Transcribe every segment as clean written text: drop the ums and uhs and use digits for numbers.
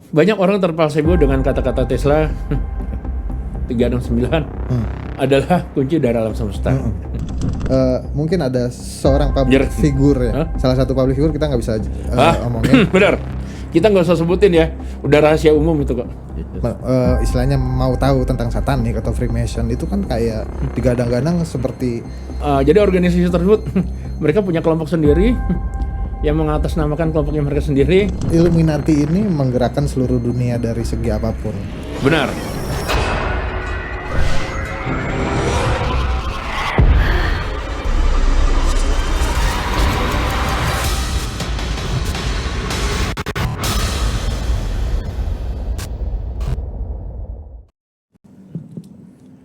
Banyak orang terpalsebo dengan kata-kata Tesla 369 adalah kunci dari alam semesta. Mungkin ada seorang public figure ya. Salah satu public figure kita nggak bisa omongin. Benar. Kita nggak usah sebutin ya. Udah rahasia umum itu kok. Istilahnya mau tahu tentang satanik atau Freemason itu kan kayak digadang-gadang seperti jadi organisasi tersebut mereka punya kelompok sendiri yang mengatasnamakan kelompoknya mereka sendiri. Illuminati ini menggerakkan seluruh dunia dari segi apapun. Benar.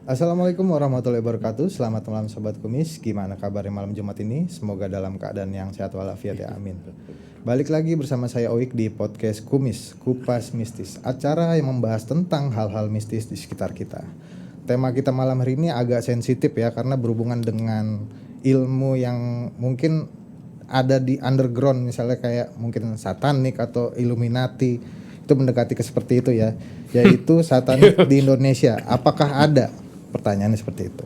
Assalamualaikum warahmatullahi wabarakatuh. Selamat malam Sobat Kumis. Gimana kabarnya malam Jumat ini? Semoga dalam keadaan yang sehat walafiat ya, amin. Balik lagi bersama saya Oik di podcast Kumis, Kupas Mistis, acara yang membahas tentang hal-hal mistis di sekitar kita. Tema kita malam hari ini agak sensitif ya, karena berhubungan dengan ilmu yang mungkin ada di underground, misalnya kayak mungkin satanik atau Illuminati. Itu mendekati ke seperti itu ya, yaitu satanik di Indonesia. Apakah ada? Pertanyaannya seperti itu.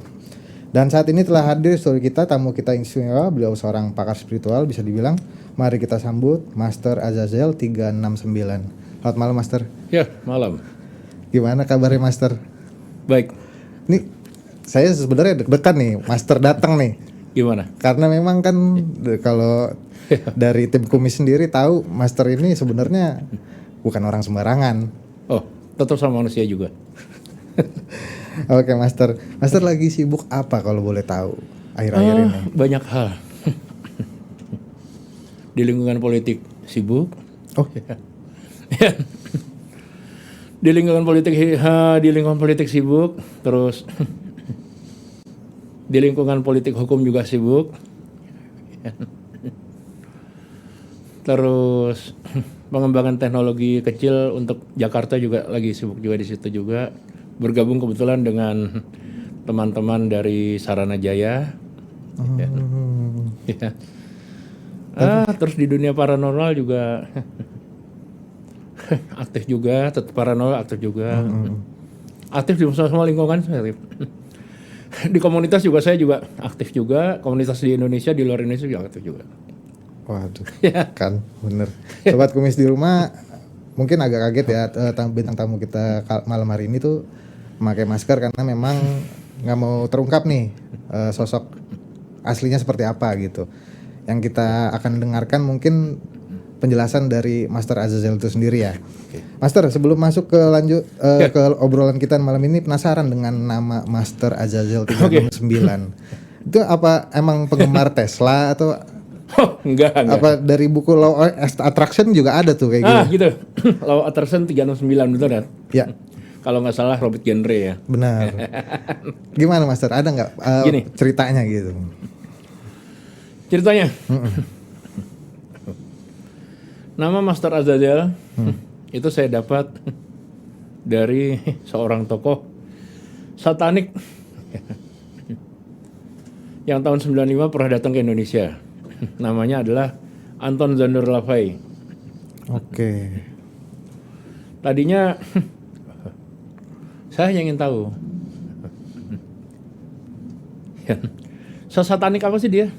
Dan saat ini telah hadir story kita, tamu kita yang istimewa, beliau seorang pakar spiritual bisa dibilang. Mari kita sambut Master Azazel 369. Selamat malam Master. Ya, malam. Gimana kabarnya Master? Baik. Nih, saya sebenarnya deg-degan nih, Master datang nih. Gimana? Karena memang kan kalau dari tim Kumis sendiri tahu Master ini sebenarnya bukan orang sembarangan. Oh, tetap sama manusia juga. Oke Master, Master lagi sibuk apa kalau boleh tahu akhir-akhir ini? Banyak hal. Di lingkungan politik sibuk. Oh, di lingkungan politik sibuk, terus di lingkungan politik hukum juga sibuk. Terus pengembangan teknologi kecil untuk Jakarta juga lagi sibuk juga di situ juga. Bergabung kebetulan dengan teman-teman dari Sarana Jaya. Ya. Terus di dunia paranormal juga aktif juga, tetap paranormal aktif juga. Aktif di semua lingkungan. Di komunitas juga saya juga aktif juga. Komunitas di Indonesia, di luar Indonesia juga aktif juga. Waduh, kan bener. Sobat Kumis di rumah mungkin agak kaget ya, bintang tamu kita malam hari ini tuh memakai masker karena memang nggak mau terungkap nih sosok aslinya seperti apa gitu. Yang kita akan dengarkan mungkin penjelasan dari Master Azazel itu sendiri ya. Master, sebelum masuk ke ke obrolan kita malam ini, penasaran dengan nama Master Azazel 369. Itu apa emang penggemar Tesla atau enggak. Apa dari buku Law of Attraction juga ada tuh kayak gitu. Law of Attraction 369 betul kan? Ya. Kalau nggak salah Robert Genre ya. Benar. Gimana Master? Ada nggak ceritanya gitu? Ceritanya. Nama Master Azazel itu saya dapat dari seorang tokoh satanik yang tahun 95 pernah datang ke Indonesia. Namanya adalah Anton Szandor LaVey. Oke. Tadinya saya ingin tahu, satanik apa sih dia?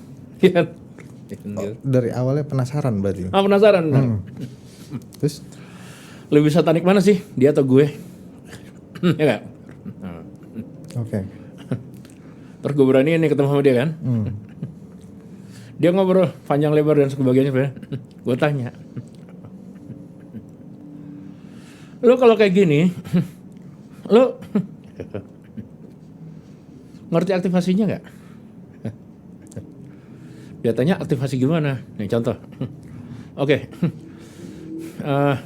Dari awalnya penasaran berarti. Penasaran. Terus lebih satanik mana sih, dia atau gue? Ya nggak? Oke. Terus gue berani nih ketemu sama dia kan. Dia ngobrol panjang lebar dan sebagainya. Gue tanya, lo kalau kayak gini, lo ngerti aktivasinya nggak? Dia tanya aktivasi gimana? Nih contoh. Oke.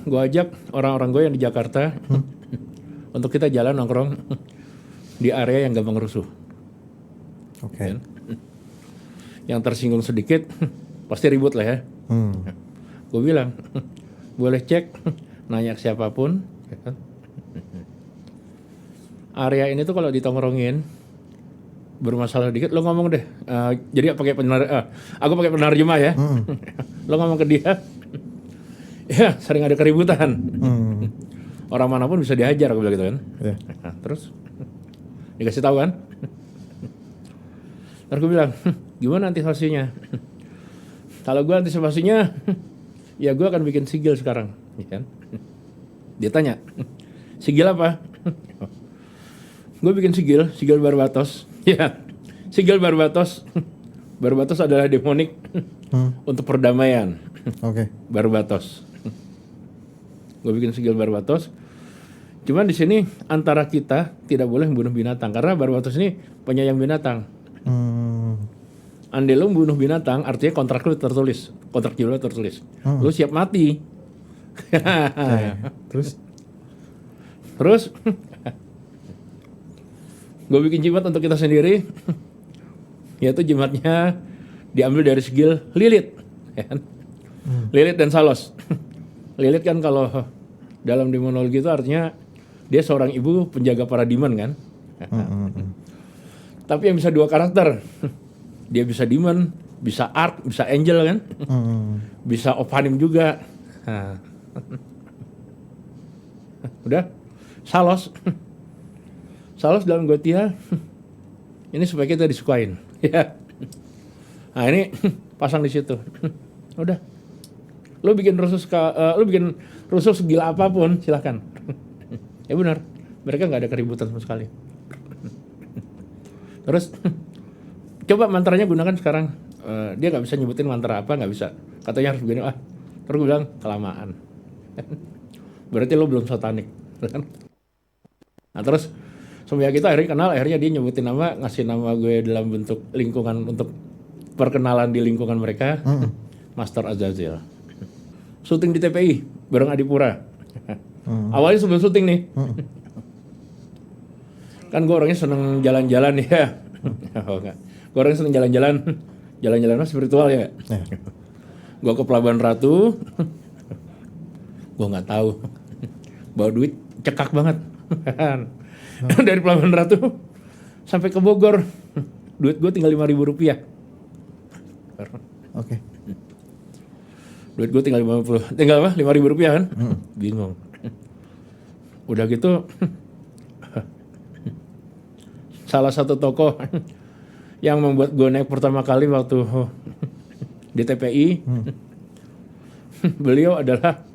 Gue ajak orang-orang gue yang di Jakarta untuk kita jalan nongkrong di area yang gampang rusuh. Oke. Yang tersinggung sedikit pasti ribut lah ya. Gue bilang boleh cek, nanya ke siapapun. Area ini tuh kalau ditongkrongin bermasalah dikit, lo ngomong deh. Jadi pakai aku pakai penerjemah ya. Lo ngomong ke dia, ya sering ada keributan. Orang manapun bisa dihajar, aku bilang gitu kan. Iya. Nah, terus dikasih tahu kan. Terus gue bilang, gimana antisipasinya? Kalau gue antisipasinya, ya gue akan bikin sigil sekarang, ya kan? Dia tanya, sigil apa? Gue bikin sigil Barbatos. Ya, sigil Barbatos. Barbatos adalah demonik untuk perdamaian. Oke. Barbatos. Gue bikin sigil Barbatos. Cuman di sini antara kita tidak boleh membunuh binatang karena Barbatos ini penyayang binatang. Andai lo membunuh binatang, artinya kontrak lu tertulis, kontrak jiwa lu tertulis. Lu siap mati. Terus gue bikin jimat untuk kita sendiri, yaitu jimatnya diambil dari sigil Lilith, ya kan? Lilith dan Salos. Lilith kan kalau dalam demonologi itu artinya dia seorang ibu penjaga para demon kan. Tapi yang bisa dua karakter. Dia bisa demon, bisa ark, bisa angel kan. Bisa opanim juga. Nah. Udah. Salos. Salos dalam Gotia. Ini supaya kita disukain. Ya. Nah ini pasang di situ. Udah. Lu bikin rusus segila apapun silahkan. Ya benar. Mereka nggak ada keributan sama sekali. Terus coba mantranya gunakan sekarang. Dia nggak bisa nyebutin mantra apa, nggak bisa. Katanya harus begini. Terus gue bilang kelamaan. Berarti lo belum satanik. Nah terus semenjak kita akhirnya kenal, akhirnya dia nyebutin nama, ngasih nama gue dalam bentuk lingkungan untuk perkenalan di lingkungan mereka. Master Azazel. Syuting di TPI bareng Adipura. Awalnya sebelum syuting nih. Kan gue orangnya seneng jalan-jalan ya. Oh, enggak. Gue orangnya seneng jalan-jalan spiritual ya. Gue ke Pelabuhan Ratu. Gue nggak tahu. Bawa duit cekak banget. Dari Pelabuhan Ratu sampai ke Bogor. Duit gue tinggal Rp5.000. Oke. Duit gue tinggal Rp5.000 kan. Bingung. Udah gitu salah satu tokoh yang membuat gue naik pertama kali waktu di TPI, beliau adalah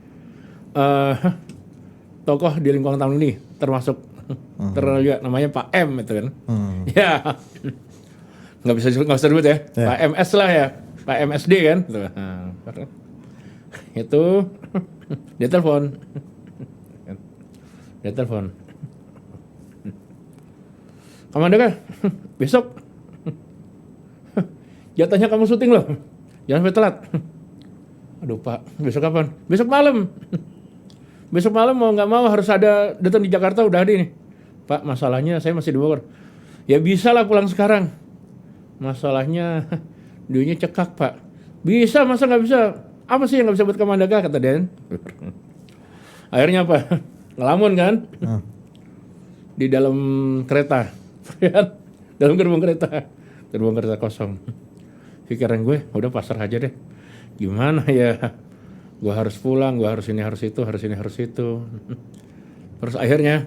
tokoh di lingkungan tahun ini, termasuk juga namanya Pak M itu kan. Ya, nggak usah disebut ya, Pak MS lah ya, Pak MSD kan. Itu dia telepon. Kamandaka, besok jatahnya kamu syuting loh, jangan sampai telat. Aduh Pak, besok kapan? Besok malam. Besok malam mau nggak mau harus ada datang di Jakarta, udah ada nih. Pak, masalahnya saya masih di Bogor. Ya bisa lah pulang sekarang. Masalahnya duitnya cekak Pak. Bisa, masa nggak bisa? Apa sih yang nggak bisa buat Kamandaka, kata Den. Akhirnya apa? Ngelamun kan? Di dalam kereta. Dalam gerbong kereta kosong. Pikiran gue udah pasrah aja deh, gimana ya, gue harus pulang, gue harus ini harus itu. Terus akhirnya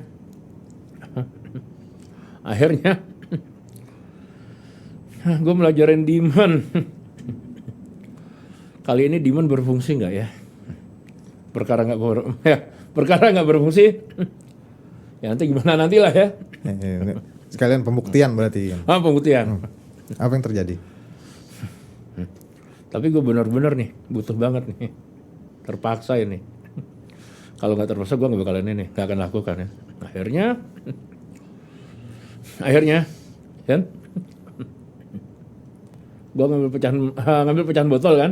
gue melajarin demon. Kali ini demon berfungsi nggak ya? Perkara nggak berfungsi. Ya nanti gimana nantilah ya. Sekalian pembuktian berarti. Pembuktian. Apa yang terjadi? Tapi gue benar-benar nih butuh banget nih, terpaksa ini. Kalau nggak terpaksa gue nggak bakalan ini, nggak akan lakukan ya. Akhirnya, kan? Gue ngambil pecahan botol kan?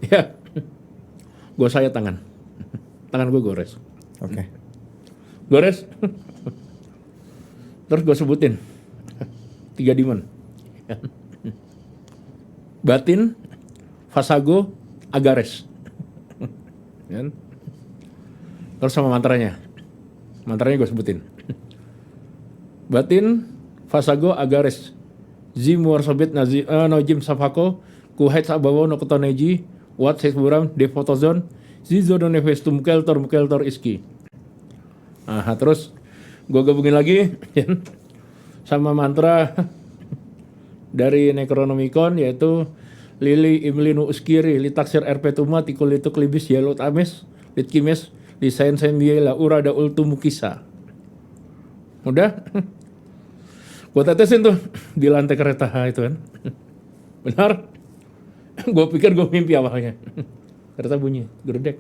Ya, gue saya tangan gue gores. Oke. Gores. Terus gue sebutin 3 demon. Batin, Fasago, Agares. Terus sama mantranya gue sebutin. Batin, Fasago, Agares. Zimur Sobit Nojim Safako, Kuhait Sabawo Nokotoneji, Wat Sesburam, Defotozon, Zizodonefestum Keltor Iski. Terus gue gabungin lagi sama mantra dari Necronomicon, yaitu Lili Imlinu Uskiri Litaksir Erpetuma Tikulituk Libis Yelot Ames Litkimes Lisain Sembiela Urada Ultumukisa. Udah, gue tetesin tuh di lantai kereta itu kan. Benar, gue pikir gue mimpi awalnya. Kereta bunyi, gerdek.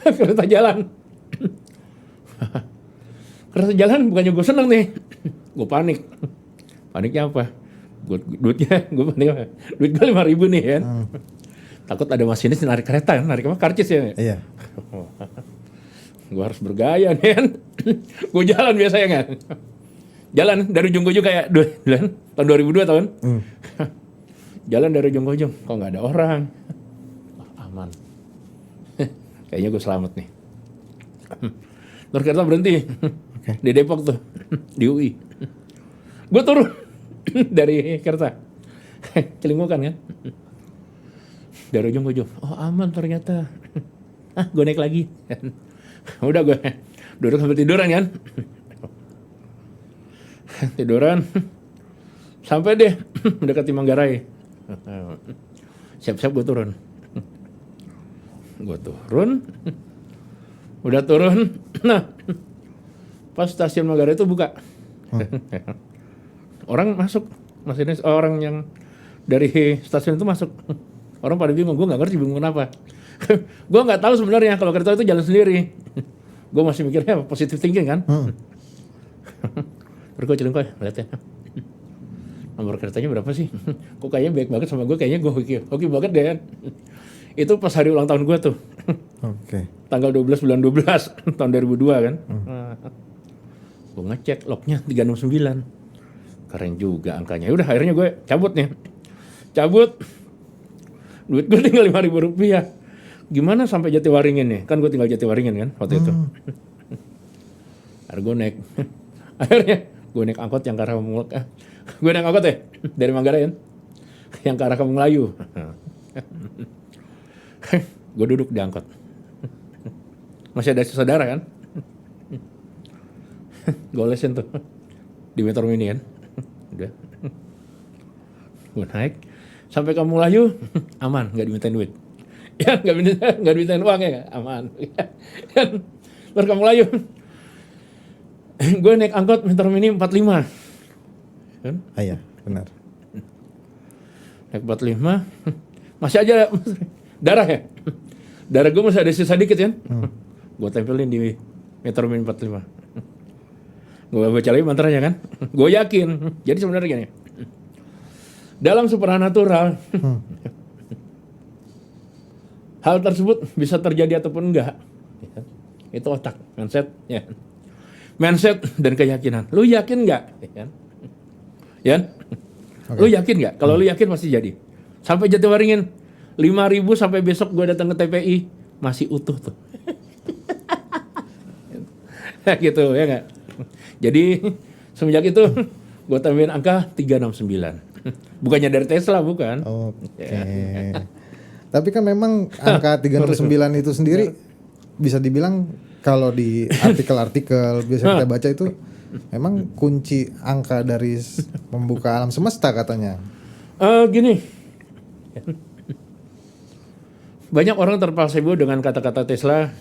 Kereta jalan. Kereta jalan, bukannya gue seneng nih. Gue panik. Paniknya apa? Duitnya, gue panik apa? Duit gue 5.000 nih kan. Takut ada masinis narik kereta kan, narik apa? Karcis ya. Iya. Gue harus bergaya nih kan. Gue jalan biasanya kan. Jalan dari ujung ke ujung kayak tahun 2002 tahun. Jalan dari ujung ke ujung, kok nggak ada orang. Aman. Kayaknya gue selamat nih. Terus kereta berhenti di Depok tuh, di UI. Gue turun dari kereta, celingukan kan. Dari ujung ke ujung, oh aman ternyata. Gue naik lagi. Udah gue duduk sampai tiduran kan. Tiduran sampai deh mendekati Manggarai. Siap-siap gue turun. Udah turun. Nah, pas stasiun Manggarai itu buka. Orang masuk, masinis orang yang dari stasiun itu masuk. Orang pada bingung, gue nggak ngerti bingung kenapa. Gue nggak tahu sebenarnya kalau kereta itu jalan sendiri. Gue masih mikirnya positive thinking kan. Terus gue celingkuh, lihat ya. Nomor keretanya berapa sih? Kok kayaknya baik banget sama gue, kayaknya gue hoki banget deh kan. Itu pas hari ulang tahun gue tuh. Oke. Tanggal 12 bulan 12 tahun 2002 kan. Gue ngecek lognya 369. Keren juga angkanya. Udah akhirnya gue cabut nih. Duit gue tinggal 5.000 rupiah. Gimana sampai Jatiwaringin nih? Kan gue tinggal Jatiwaringin kan waktu itu. Akhirnya gue naik angkot yang ke arah gue naik angkot ya dari Manggarai kan, yang ke arah Kampung Melayu. Gue duduk di angkot, masih ada saudara kan. Gue lesin tuh di Metro Mini kan. Udah, gue naik sampai Kampung Melayu, aman, nggak dimintain duit. Ya nggak dimintain uang ya, aman. Terus Kampung Melayu, gue naik angkot Metro Mini 45 kan? Iya, benar. Naik 45 masih aja darah ya. Darah gue masih ada sisa dikit kan. Gue tempelin di Metro Mini 45. Gue baca lagi mantranya kan. Gue yakin. Jadi sebenarnya gini, dalam supranatural hal tersebut bisa terjadi ataupun enggak. Itu otak, mindset ya. Mindset dan keyakinan. Lu yakin nggak? Ya? Okay. Lu yakin nggak? Kalau lu yakin pasti jadi. Sampai Jatiwaringin 5.000 sampai besok gue datang ke TPI masih utuh tuh. Gitu ya nggak? Jadi semenjak itu gue tambahin angka 369. Bukannya dari Tesla, bukan. Oke. Tapi kan memang angka 369 itu sendiri bisa dibilang kalau di artikel-artikel biasa kita baca itu memang kunci angka dari membuka alam semesta katanya. Gini, banyak orang terpalsebo dengan kata-kata Tesla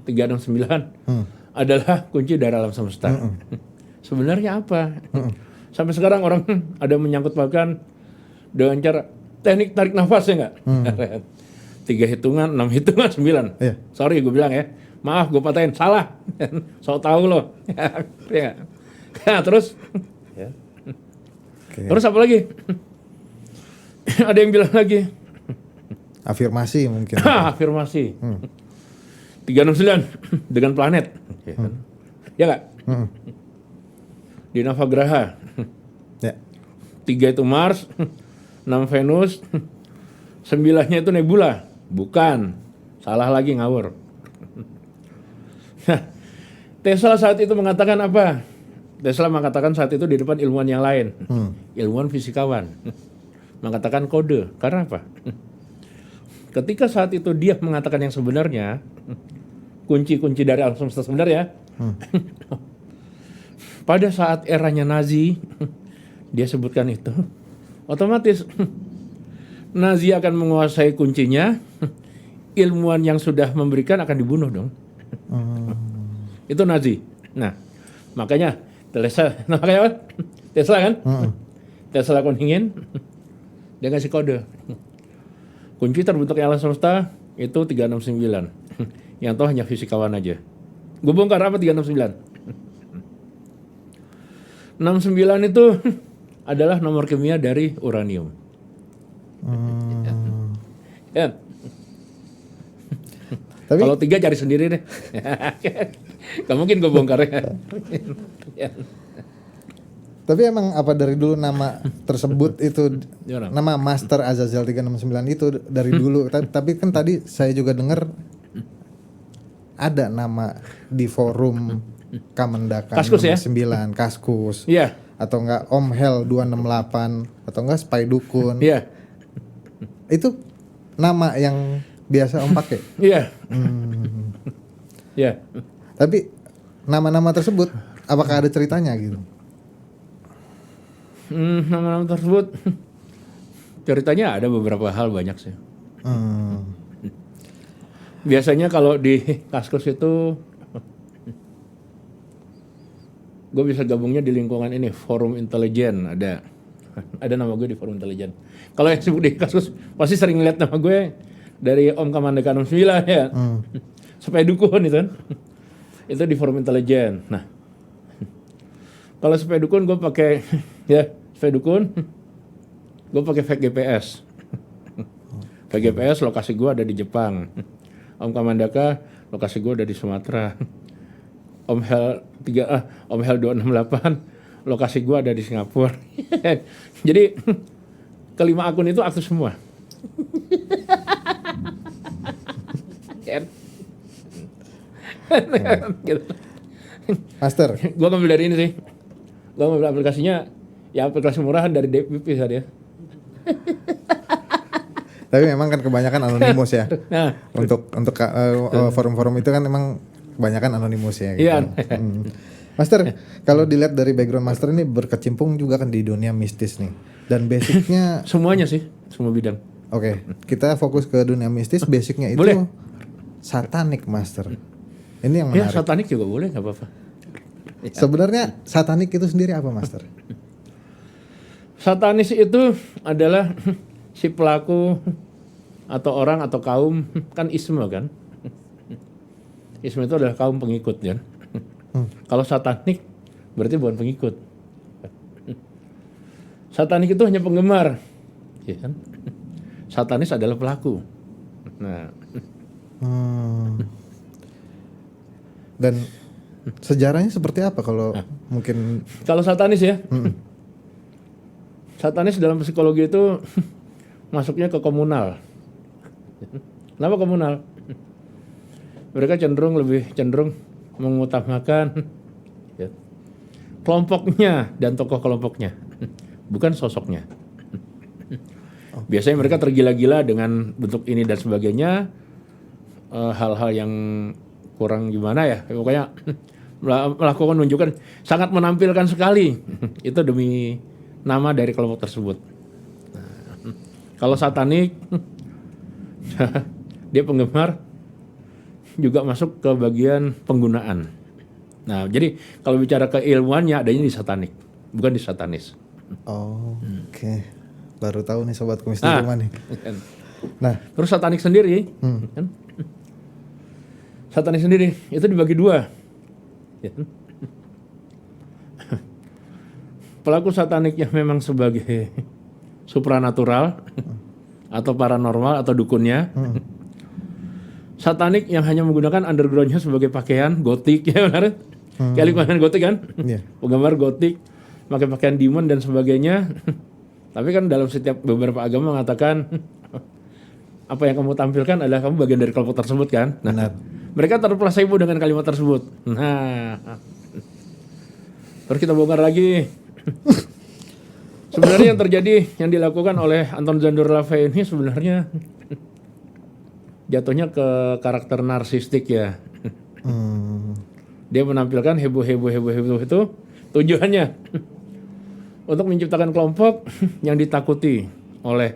369 adalah kunci dari alam semesta. Sebenarnya apa? Sampai sekarang orang ada menyangkut pautkan dengan cara teknik tarik nafas ya nggak? 3 hitungan, 6 hitungan, 9. Iya. Sorry gue bilang ya. Maaf gue patahin, salah. So tahu lo. Ya. Nah, terus Okay. Terus apa lagi? Ada yang bilang lagi. Afirmasi mungkin. Afirmasi. 369 dengan planet. Ya nggak? Di Navagraha. Ya. 3 itu Mars, 6 Venus, 9-nya itu nebula. Bukan. Salah lagi, ngawur. Tesla saat itu mengatakan apa? Tesla mengatakan saat itu di depan ilmuwan yang lain. Ilmuwan fisikawan. Mengatakan kode. Karena apa? Ketika saat itu dia mengatakan yang sebenarnya, kunci-kunci dari alam semesta sebenarnya. Pada saat eranya Nazi, dia sebutkan itu, otomatis Nazi akan menguasai kuncinya, ilmuwan yang sudah memberikan akan dibunuh dong. Itu Nazi. Nah, makanya Tesla kan? Tesla Koningin, dia kasih kode. Kunci terbentuknya alam semesta itu 369. Yang tahu hanya fisikawan aja. Gue bongkar apa 369? 69 itu adalah nomor kimia dari uranium. Ya. Tapi Kalau 3 cari sendiri deh. Gak mungkin gue bongkar ya. Tapi emang apa dari dulu nama tersebut itu Gimana? nama Master Azazel 369 itu dari dulu. Tapi kan tadi saya juga dengar ada nama di forum Kamendaka Kaskus ya? 9 Kaskus. Iya, Atau enggak Om Hel 268 atau enggak Spy Dukun. iya, Itu nama yang biasa Om pakai. iya. Iya. Tapi nama-nama tersebut apakah ada ceritanya gitu? Nama-nama tersebut ceritanya ada beberapa hal, banyak sih. Biasanya kalau di Kaskus itu gue bisa gabungnya di lingkungan ini, forum intelijen, ada nama gue di forum intelijen. Kalau yang sibuk di Kaskus pasti sering lihat nama gue dari Om Kamandaka 69 ya. Supaya dukun itu kan. Itu di forum intelijen. Nah, kalau supaya dukun gue pakai ya, supaya dukun gue pakai fake GPS. Fake GPS lokasi gue ada di Jepang. Om Kamandaka lokasi gue ada di Sumatera. Om Hel 268 lokasi gua ada di Singapura. Jadi kelima akun itu aktif semua. Master, Gua ngambil dari ini sih. Gua ngambil aplikasinya, ya aplikasi murahan dari DPP saja. tapi memang kan kebanyakan anonimus ya. Nah, Untuk forum-forum itu kan memang kebanyakan anonimus ya. Gitu. Iya. Master, kalau dilihat dari background Master ini berkecimpung juga kan di dunia mistis nih. Dan basicnya, semuanya sih, semua bidang. oke, kita fokus ke dunia mistis. Basicnya itu Boleh. satanik, Master. Ini yang Ya, menarik. satanik juga boleh, nggak apa-apa. Sebenarnya satanik itu sendiri apa, Master? Satanis itu adalah si pelaku atau orang atau kaum, kan isme kan. Isme itu adalah kaum pengikut ya. Kalau satanik berarti bukan pengikut. Satanik itu hanya penggemar, ya kan? Satanis adalah pelaku. Nah, Dan sejarahnya seperti apa kalau mungkin? kalau satanis ya, satanis dalam psikologi itu masuknya ke komunal. Kenapa komunal? Mereka lebih cenderung mengutamakan ya, kelompoknya dan tokoh kelompoknya, bukan sosoknya. Biasanya mereka tergila-gila dengan bentuk ini dan sebagainya, hal-hal yang kurang gimana ya, pokoknya melakukan menunjukkan sangat menampilkan sekali itu demi nama dari kelompok tersebut. Kalau satanik dia penggemar, juga masuk ke bagian penggunaan. Nah, jadi kalau bicara keilmuannya adanya di satanik, bukan di satanis. Oh, oke. Baru tahu nih sobat kumis di rumah nih. Nah, Terus satanik sendiri, kan? Satanik sendiri itu dibagi dua. Ya. Pelaku satanik yang memang sebagai supranatural atau paranormal atau dukunnya. Satanik yang hanya menggunakan undergroundnya sebagai pakaian gotik, ya benar? Kayak lingkungan gotik kan? Iya. Penggemar gotik, pakai pakaian demon dan sebagainya. Tapi kan dalam setiap beberapa agama mengatakan apa yang kamu tampilkan adalah kamu bagian dari kelompok tersebut kan? Nah, mereka terplasebo dengan kalimat tersebut. Nah, terus kita bongkar lagi. Sebenarnya yang terjadi, yang dilakukan oleh Anton Szandor Lavey ini sebenarnya jatuhnya ke karakter narsistik ya. Dia menampilkan heboh itu tujuannya untuk menciptakan kelompok yang ditakuti oleh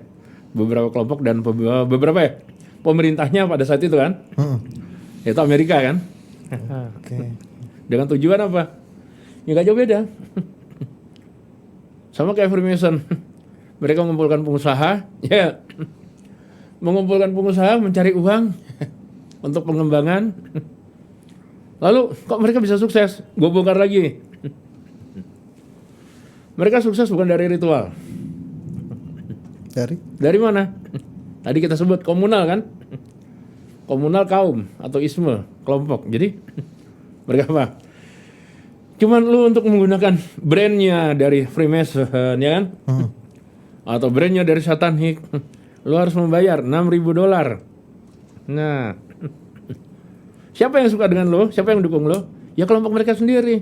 beberapa kelompok dan beberapa pemerintahnya pada saat itu kan, yaitu Amerika kan. Oke. Dengan tujuan apa? Ya nggak jauh beda. Sama kayak Freemason. Mereka mengumpulkan pengusaha, ya, mengumpulkan pengusaha mencari uang untuk pengembangan. Lalu kok mereka bisa sukses? Gue bongkar lagi. Mereka sukses bukan dari ritual. Dari mana? Tadi kita sebut komunal kan? Komunal kaum atau isme, kelompok. Jadi mereka apa? Cuman lu untuk menggunakan brandnya dari Freemason, ya kan? Atau brandnya dari Satanik, lu harus membayar $6.000. Nah, siapa yang suka dengan lo? Siapa yang dukung lo? Ya kelompok mereka sendiri.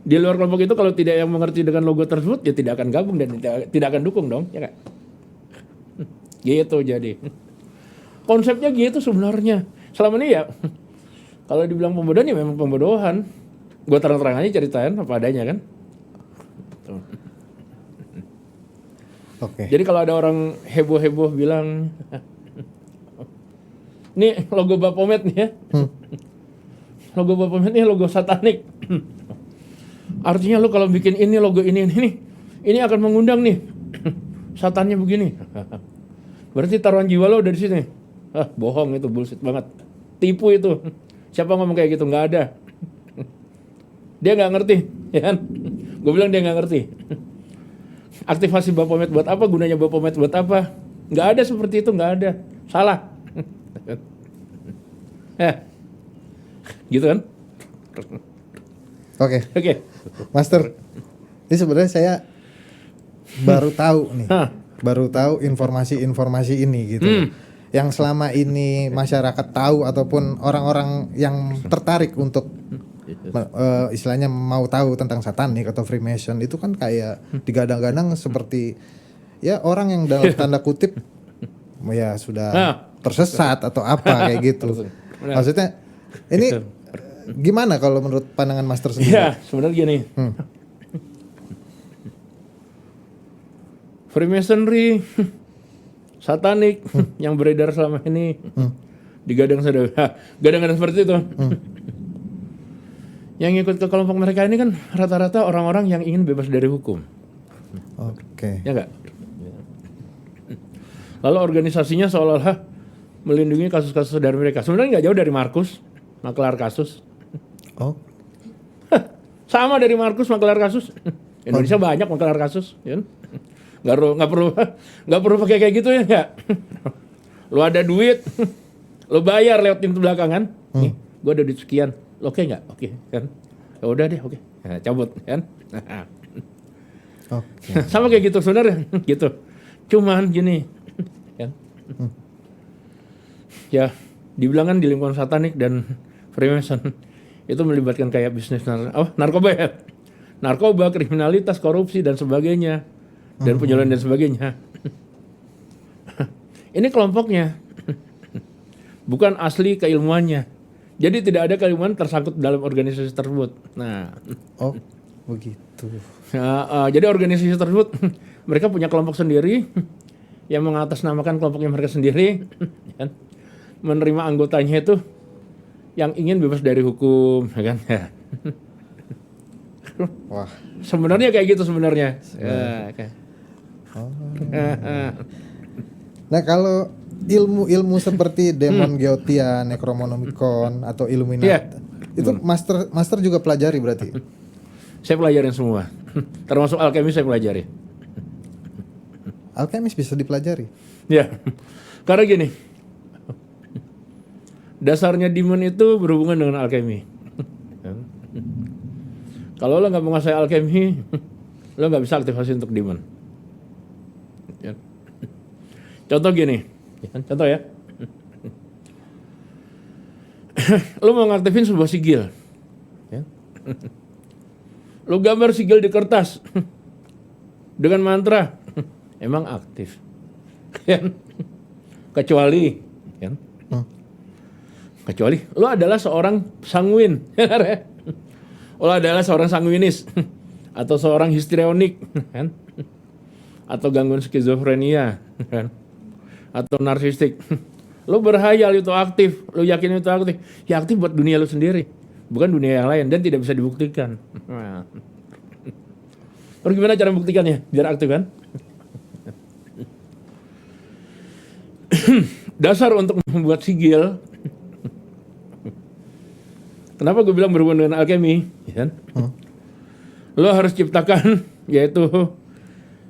Di luar kelompok itu kalau tidak yang mengerti dengan logo tersebut, ya tidak akan gabung dan tidak akan dukung dong, ya kan? Gitu jadi. Konsepnya gitu sebenarnya. Selama ini ya, kalau dibilang pembodohan ya memang pembodohan. Gue terang-terang aja ceritain apa adanya kan. Tuh. Oke. Jadi kalau ada orang heboh-heboh bilang, ini logo Baphomet nih ya. Logo Baphomet ini logo Satanik. Artinya lu kalau bikin ini logo ini akan mengundang nih satannya begini. Berarti taruhan jiwa lo dari sini. Bohong itu, bullshit banget. Tipu itu. Siapa ngomong kayak gitu? Nggak ada. Dia nggak ngerti, ya kan? Gue bilang dia nggak ngerti. Aktivasi Baphomet buat apa? Gunanya Baphomet buat apa? Nggak ada seperti itu, nggak ada. Salah. Gitu kan? Oke. Master, ini sebenarnya saya baru tahu nih. Baru tahu informasi-informasi ini gitu. Yang selama ini masyarakat tahu ataupun orang-orang yang tertarik untuk istilahnya mau tahu tentang Satanik atau Freemason itu kan kayak digadang-gadang seperti ya orang yang dalam tanda kutip ya sudah tersesat atau apa kayak gitu. Maksudnya ini gimana kalau menurut pandangan Master sendiri? Ya sebenarnya gini. Freemasonry, Satanik yang beredar selama ini digadang-gadang seperti itu. Yang ikut ke kelompok mereka ini kan rata-rata orang-orang yang ingin bebas dari hukum. Oke. Ya enggak? Lalu organisasinya seolah-olah melindungi kasus-kasus dari mereka. Sebenarnya nggak jauh dari Markus, maklar kasus. Oh. Sama dari Markus, maklar kasus. Indonesia banyak maklar kasus, ya. Nggak perlu pakai kayak gitu ya nggak. Lo ada duit, lo bayar lewat pintu belakang kan. Nih, gue ada duit sekian. Lo oke nggak? Oke kan. Ya udah deh, oke. Nah, cabut kan. Oke. Sama kayak gitu sebenarnya, gitu. Cuman gini, kan. Ya, dibilang kan di lingkungan Satanik dan Freemason itu melibatkan kayak bisnis narkoba ya. Narkoba, kriminalitas, korupsi dan sebagainya. Dan penjualan dan sebagainya. Ini kelompoknya. Bukan asli keilmuannya. Jadi tidak ada keilmuan tersangkut dalam organisasi tersebut. Nah, oh, begitu. Jadi organisasi tersebut mereka punya kelompok sendiri yang mengatasnamakan kelompoknya mereka sendiri, kan? Menerima anggotanya itu yang ingin bebas dari hukum, ya kan? Wah. Sebenarnya kayak gitu sebenarnya. Nah kalau ilmu-ilmu seperti Demon Geotian, Necronomicon atau Illuminati itu master juga pelajari berarti? Saya pelajarin semua, termasuk alkemis saya pelajari. Alkemis bisa dipelajari? Ya, karena gini, dasarnya demon itu berhubungan dengan alkemi. Kalau lo nggak menguasai alkemi, lo nggak bisa aktivasi untuk demon. Contoh gini, contoh ya. Lo mau ngaktifin sebuah sigil, lo gambar sigil di kertas dengan mantra, emang aktif, kecuali Kecuali lo adalah seorang sanguin, lo adalah seorang sanguinis, atau seorang histrionik, kan? Atau gangguan skizofrenia, kan? Atau narsistik. Lo berhayal itu aktif, lo yakin itu aktif, ya aktif buat dunia lo sendiri, bukan dunia yang lain, dan tidak bisa dibuktikan. Terus gimana cara membuktikannya biar aktif, kan? Dasar untuk membuat sigil. Kenapa gue bilang berhubungan dengan alkemi? Ya kan? Lo harus ciptakan yaitu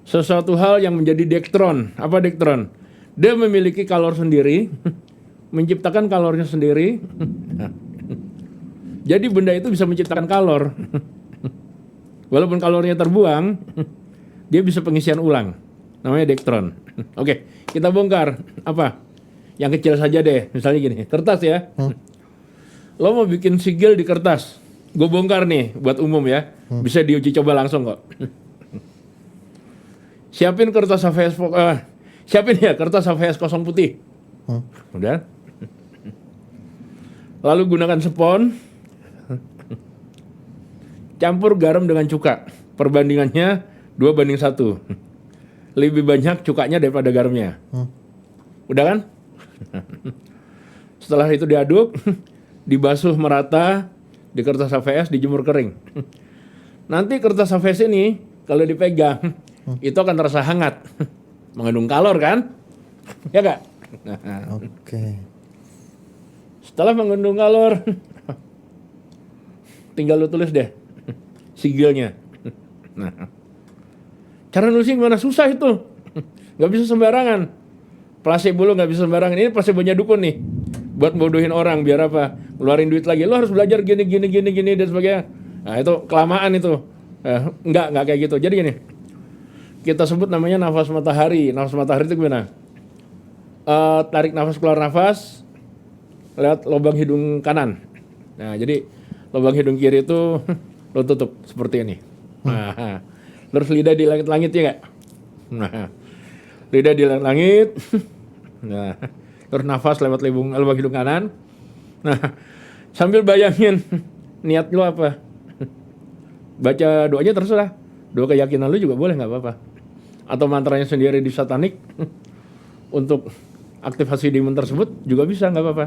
sesuatu hal yang menjadi dektron. Apa dektron? Dia memiliki kalor sendiri, menciptakan kalornya sendiri. Jadi benda itu bisa menciptakan kalor. Walaupun kalornya terbuang, dia bisa pengisian ulang. Namanya dektron. Oke, kita bongkar. Apa? Yang kecil saja deh. Misalnya gini, kertas ya. Lo mau bikin sigil di kertas, gue bongkar nih buat umum ya, bisa diuji coba langsung kok. Siapin kertas HVS, kertas HVS kosong putih, udah. Lalu gunakan spons, campur garam dengan cuka, perbandingannya 2:1, lebih banyak cukanya daripada garamnya, udah kan? Setelah itu diaduk, dibasuh merata di kertas HVS, dijemur kering. Nanti kertas HVS ini kalau dipegang itu akan terasa hangat, mengandung kalor kan? Ya nggak? Oke. Setelah mengandung kalor, tinggal lu tulis deh sigilnya. Nah, cara nulisnya gimana? Susah itu, nggak bisa sembarangan. Placebo lu nggak bisa sembarangan. Ini placebonya dukun nih, buat bodohin orang biar apa? Keluarin duit lagi. Lo harus belajar gini dan sebagainya. Nah itu kelamaan itu. Enggak kayak gitu. Jadi gini, kita sebut namanya nafas matahari. Nafas matahari itu gimana? Tarik nafas, keluar nafas lewat lubang hidung kanan. Nah jadi lubang hidung kiri itu lo tutup seperti ini. Nah, terus lidah di langit-langit ya nggak? Nah, lidah di langit. Nah, terus nafas lewat lubang hidung kanan. Nah, sambil bayangin niat lu apa. Baca doanya terserah. Doa keyakinan lu juga boleh, nggak apa-apa. Atau mantranya sendiri di satanik untuk aktivasi demon tersebut juga bisa, nggak apa-apa.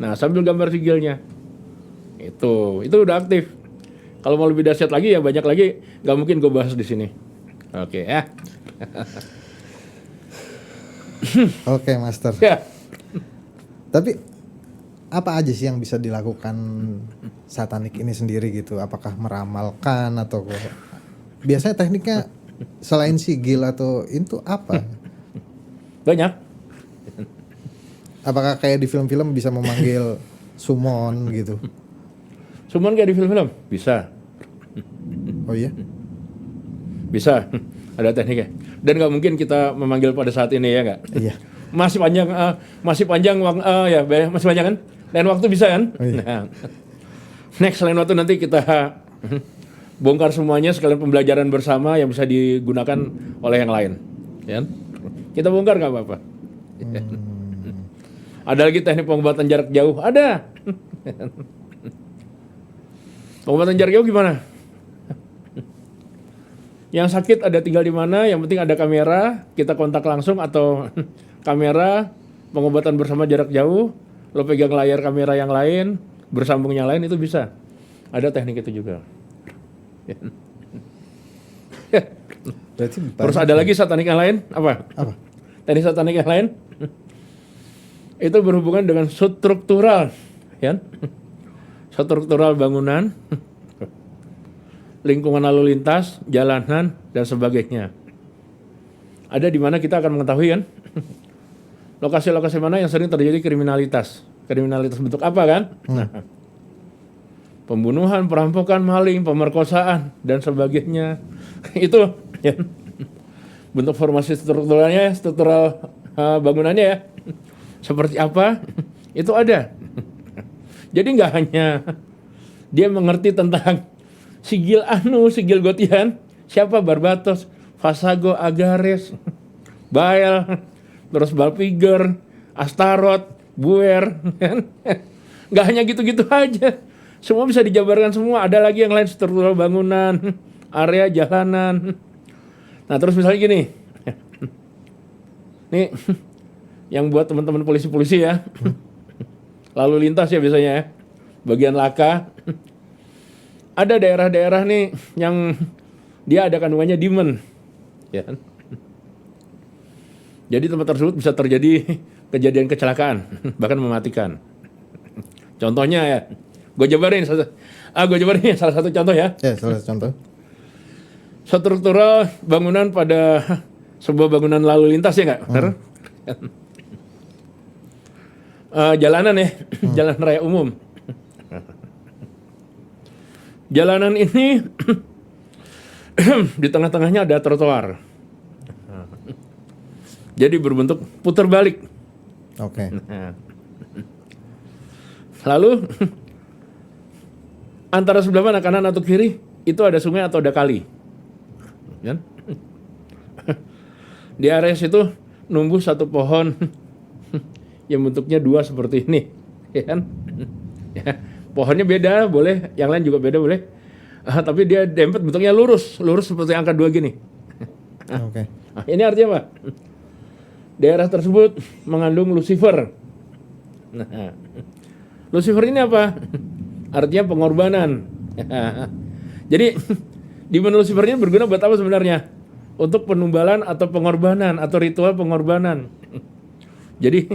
Nah, sambil gambar sigilnya. Itu udah aktif. Kalau mau lebih dahsyat lagi ya banyak lagi, nggak mungkin gue bahas di sini. Oke ya. Oke, Master. Ya. Tapi apa aja sih yang bisa dilakukan satanik ini sendiri gitu? Apakah meramalkan atau biasanya tekniknya selain sigil atau itu apa? Banyak. Apakah kayak di film-film bisa memanggil summon gitu? Summon kayak di film-film? Bisa. Oh iya? Bisa. Ada tekniknya. Dan nggak mungkin kita memanggil pada saat ini ya nggak? Iya. Masih panjang ya, masih panjang kan? Lain waktu bisa kan? Oh, iya. Nah, next lain waktu nanti kita bongkar semuanya sekalian pembelajaran bersama yang bisa digunakan oleh yang lain. Ya? Kita bongkar nggak apa-apa. Ada lagi teknik pengobatan jarak jauh? Ada. Pengobatan jarak jauh gimana? Yang sakit ada tinggal di mana, yang penting ada kamera, kita kontak langsung atau kamera, pengobatan bersama jarak jauh, lo pegang layar kamera yang lain, bersambung yang lain, itu bisa. Ada teknik itu juga. Berarti Terus ada lagi satanik yang lain, apa? Teknik satanik yang lain, itu berhubungan dengan struktural, ya? Struktural bangunan, lingkungan lalu lintas, jalanan, dan sebagainya. Ada di mana kita akan mengetahui kan? Lokasi-lokasi mana yang sering terjadi kriminalitas. Kriminalitas bentuk apa kan? Nah, pembunuhan, perampokan, maling, pemerkosaan, dan sebagainya. Itu ya. Bentuk formasi strukturalnya, struktural bangunannya ya. Seperti apa? Itu ada. Jadi nggak hanya dia mengerti tentang sigil sigil Gotian, siapa Barbatos, Fasago, Agares, Bael, terus Balpiger, Astaroth, Buer, kan? Nggak hanya gitu-gitu aja. Semua bisa dijabarkan semua. Ada lagi yang lain, struktural bangunan, area jalanan. Nah terus misalnya gini, nih yang buat teman-teman polisi-polisi ya, lalu lintas ya biasanya ya, bagian laka. Ada daerah-daerah nih yang dia ada kandungannya demon, ya kan? Jadi tempat tersebut bisa terjadi kejadian kecelakaan, bahkan mematikan. Contohnya ya, gue jabarin salah satu contoh ya. Ya, salah satu contoh. Struktural bangunan pada sebuah bangunan lalu lintas ya nggak? Benar? Jalanan ya, jalan raya umum. Jalanan ini di tengah-tengahnya ada trotoar. Jadi berbentuk putar balik. Oke. Lalu antara sebelah mana, kanan atau kiri, itu ada sungai atau ada kali. Kan? Di area situ numbuh satu pohon yang bentuknya dua seperti ini, ya kan? Ya, pohonnya beda, boleh, yang lain juga beda, boleh. Tapi dia dempet bentuknya lurus seperti angka 2 gini. Oke. Nah, ini artinya apa? Daerah tersebut mengandung Lucifer. Nah, Lucifer ini apa? Artinya pengorbanan. Jadi demon Lucifer ini berguna buat apa sebenarnya? Untuk penumbalan atau pengorbanan atau ritual pengorbanan. Jadi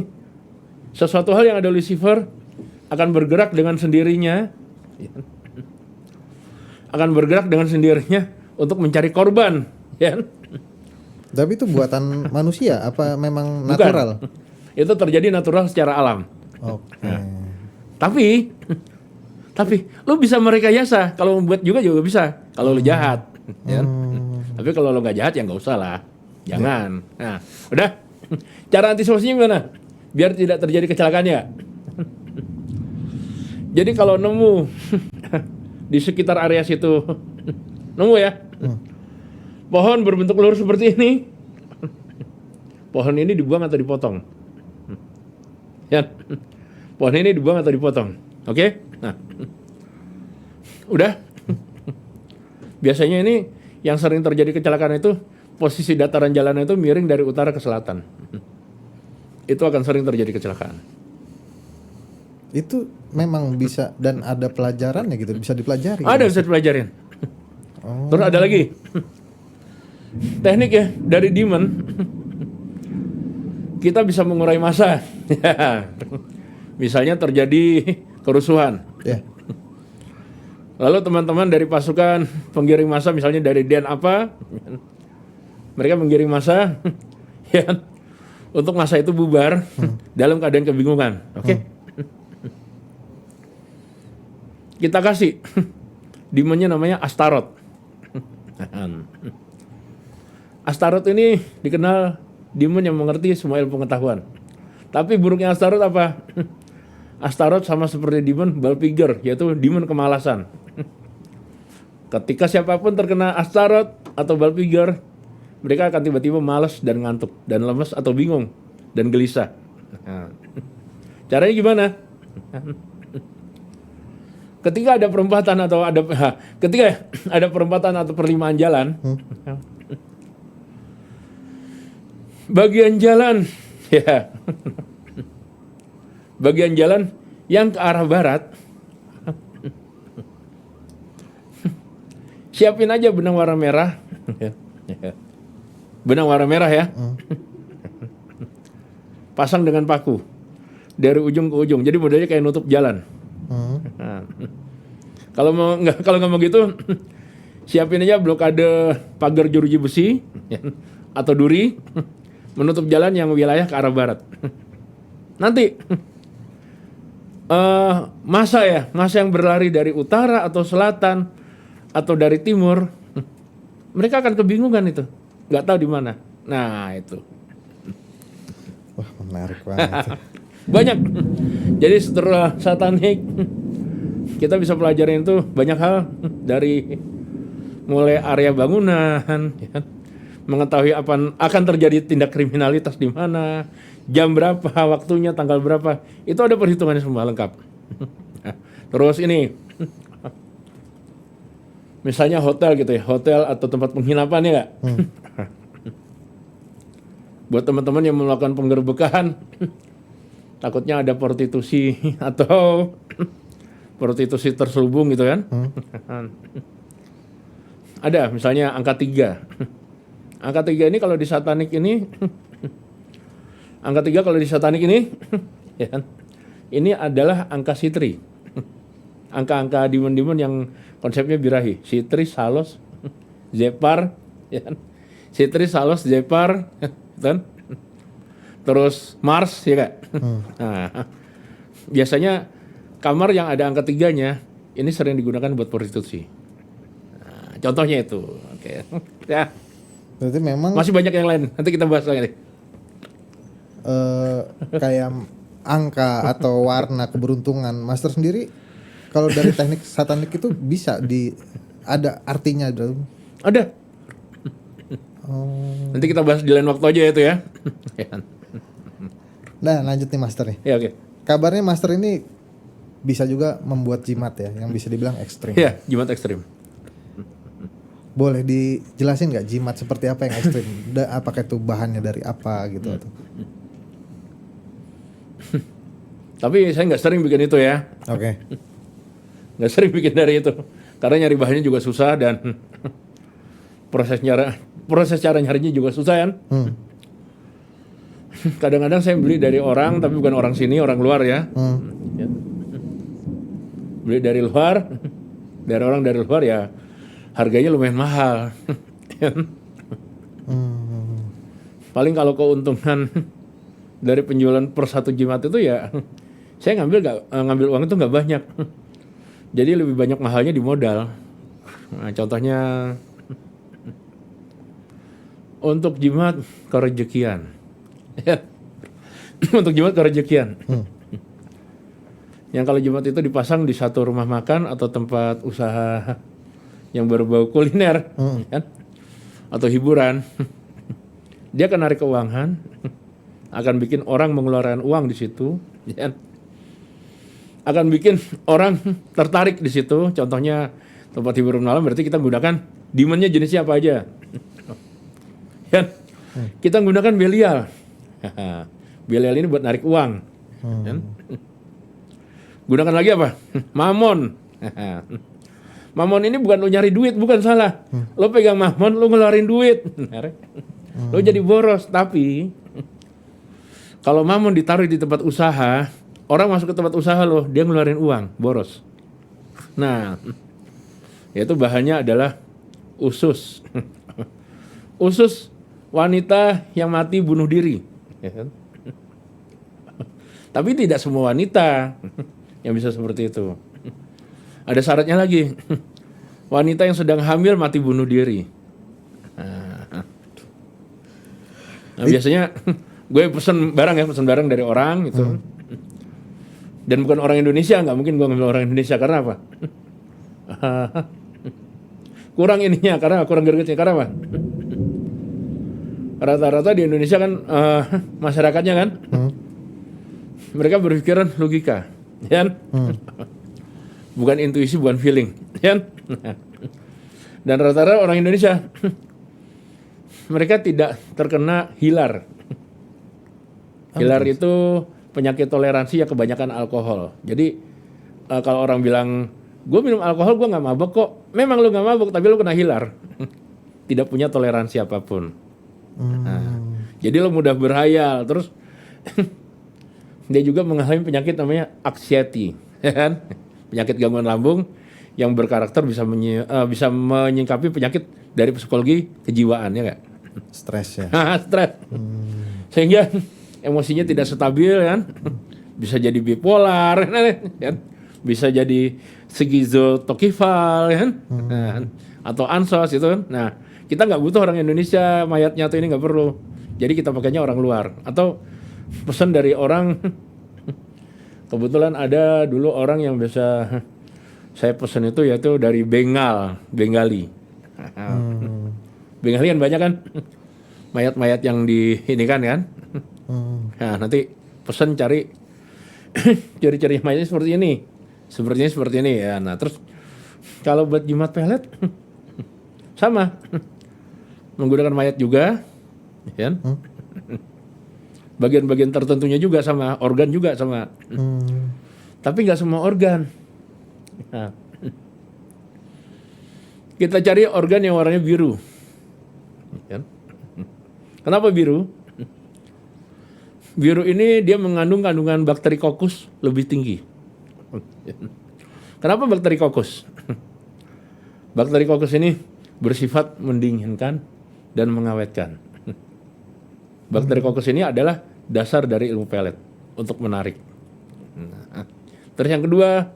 sesuatu hal yang ada Lucifer akan bergerak dengan sendirinya, untuk mencari korban, ya. Tapi itu buatan manusia apa memang Bukan. natural? Itu terjadi natural secara alam. Oke. Tapi lu bisa merekayasa. Kalau membuat juga bisa. Kalau lu jahat, ya. Tapi kalau lu nggak jahat ya nggak usah lah. Jangan. Nah, udah. Cara antisipasinya gimana? Biar tidak terjadi kecelakaan ya. Jadi kalau nemu di sekitar area situ, nemu ya, pohon berbentuk lurus seperti ini, pohon ini dibuang atau dipotong. Ya, pohon ini dibuang atau dipotong. Oke? Nah, udah. Biasanya ini yang sering terjadi kecelakaan itu posisi dataran jalan itu miring dari utara ke selatan. Itu akan sering terjadi kecelakaan. Itu memang bisa dan ada pelajarannya gitu, bisa dipelajari. Ada, bisa dipelajarin. Oh. Terus ada lagi teknik ya dari demon, kita bisa mengurai massa. Misalnya terjadi kerusuhan, Ya. lalu teman-teman dari pasukan penggiring massa, misalnya dari Den apa, mereka menggiring massa, ya, untuk massa itu bubar dalam keadaan kebingungan. Oke? Kita kasih demonnya namanya Astaroth. Astaroth ini dikenal demon yang mengerti semua ilmu pengetahuan. Tapi buruknya Astaroth apa? Astaroth sama seperti demon Balpiger, yaitu demon kemalasan. Ketika siapapun terkena Astaroth atau Balpiger, mereka akan tiba-tiba malas dan ngantuk dan lemes atau bingung dan gelisah. Caranya gimana? Ketika ada perempatan atau perlimaan jalan, bagian jalan yang ke arah barat, siapin aja benang warna merah, ya, pasang dengan paku dari ujung ke ujung, jadi modelnya kayak nutup jalan. Nah, kalau nggak mau gitu, siapin aja blokade pagar jeruji besi atau duri menutup jalan yang wilayah ke arah barat. Nanti massa yang berlari dari utara atau selatan atau dari timur, mereka akan kebingungan itu, nggak tahu di mana. Nah itu. Wah, menarik banget. Banyak. Jadi setelah satanik, kita bisa pelajarin itu banyak hal, dari mulai area bangunan, ya, mengetahui apa akan terjadi tindak kriminalitas di mana, jam berapa, waktunya, tanggal berapa, itu ada perhitungannya semua lengkap. Terus ini, misalnya hotel gitu ya, hotel atau tempat penginapan ya nggak? Buat teman-teman yang melakukan penggerbekan, takutnya ada prostitusi atau prostitusi terselubung gitu kan. Ada misalnya angka 3. Angka 3 ini kalau di satanik ini, angka 3 kalau di satanik ini, ya kan, ini adalah angka sitri. Angka-angka demon-demon yang konsepnya birahi. Sitri, Salos, Zepar, ya kan. Sitri, Salos, Zepar, kan? Terus Mars, ya kak. Nah, biasanya kamar yang ada angka 3-nya ini sering digunakan buat prostitusi. Nah, contohnya itu, oke. Ya. Berarti memang Masih banyak yang lain. Nanti kita bahas lagi. kayak angka atau warna keberuntungan, Master sendiri kalau dari teknik satanik itu bisa ada artinya dalam. Ada. Nanti kita bahas di lain waktu aja itu ya. Nah, lanjut nih Master nih. Ya, oke. Kabarnya Master ini bisa juga membuat jimat ya, yang bisa dibilang ekstrim. Ya, jimat ekstrim. Boleh dijelasin nggak jimat seperti apa yang ekstrim? Apakah itu bahannya dari apa gitu atau? Tapi saya nggak sering bikin itu ya. Oke. Nggak sering bikin dari itu. Karena nyari bahannya juga susah dan proses cara nyarinya juga susah kan. Kadang-kadang saya beli dari orang tapi bukan orang sini, orang luar ya. Ya. Beli dari luar, dari luar ya harganya lumayan mahal. Paling kalau keuntungan dari penjualan per satu jimat itu ya saya ngambil uang itu nggak banyak. Jadi lebih banyak mahalnya di modal. Nah, contohnya untuk jimat kerejekian. Untuk jimat kerejekian. Yang kalau jimat itu dipasang di satu rumah makan atau tempat usaha yang berbau kuliner, kan? Atau hiburan, dia akan narik keuangan, akan bikin orang mengeluarkan uang di situ, kan? Akan bikin orang tertarik di situ. Contohnya tempat hiburan malam, berarti kita gunakan demonnya jenisnya apa aja, kan? Kita gunakan Belial. Belial ini buat narik uang, kan? Gunakan lagi apa? Mamon. Mamon ini bukan lo nyari duit, bukan salah. Lo pegang mamon, lo ngeluarin duit. Lo jadi boros. Tapi kalau mamon ditaruh di tempat usaha, orang masuk ke tempat usaha lo, dia ngeluarin uang, boros. Nah, yaitu bahannya adalah usus. Usus wanita yang mati bunuh diri. Tapi tidak semua wanita yang bisa seperti itu. Ada syaratnya lagi. Wanita yang sedang hamil mati bunuh diri. Nah, biasanya gue pesen barang dari orang itu. Dan bukan orang Indonesia, nggak mungkin gue ngambil orang Indonesia. Karena apa? Kurang ininya, karena kurang gregetnya. Karena apa? Rata-rata di Indonesia kan masyarakatnya kan, mereka berpikiran logika, kan? Bukan intuisi, bukan feeling, kan? Dan rata-rata orang Indonesia mereka tidak terkena hilar. Hilar itu penyakit toleransi yang kebanyakan alkohol. Jadi kalau orang bilang gue minum alkohol gue nggak mabuk kok, memang lu nggak mabuk tapi lu kena hilar. Tidak punya toleransi apapun. Nah, jadi lo mudah berhayal. Terus dia juga mengalami penyakit namanya anxiety, kan? Penyakit gangguan lambung yang berkarakter bisa menyingkapi penyakit dari psikologi kejiwaan, ya nggak? Stres ya. Stres. Sehingga emosinya tidak stabil, kan? Bisa jadi bipolar, kan? Bisa jadi skizotokifal, kan? Atau ansos itu kan. Nah, kita nggak butuh orang Indonesia mayat nyatu ini, nggak perlu. Jadi kita pakainya orang luar atau pesan dari orang. Kebetulan ada dulu orang yang bisa saya pesan itu yaitu dari Bengali. Bengali kan banyak kan mayat-mayat yang di ini kan. Nah, nanti pesan cari ciri-ciri mayatnya seperti ini. Seperti ini ya. Nah, terus kalau buat jimat pelet sama. Menggunakan mayat juga ya. Bagian-bagian tertentunya juga sama, organ juga sama. Tapi nggak semua organ. Nah, kita cari organ yang warnanya biru. Ya. Kenapa biru? Biru ini dia mengandung kandungan bakteri kokus lebih tinggi. Kenapa bakteri kokus? Bakteri kokus ini bersifat mendinginkan dan mengawetkan. Bakteri kokus ini adalah dasar dari ilmu pelet untuk menarik. Nah, terus yang kedua,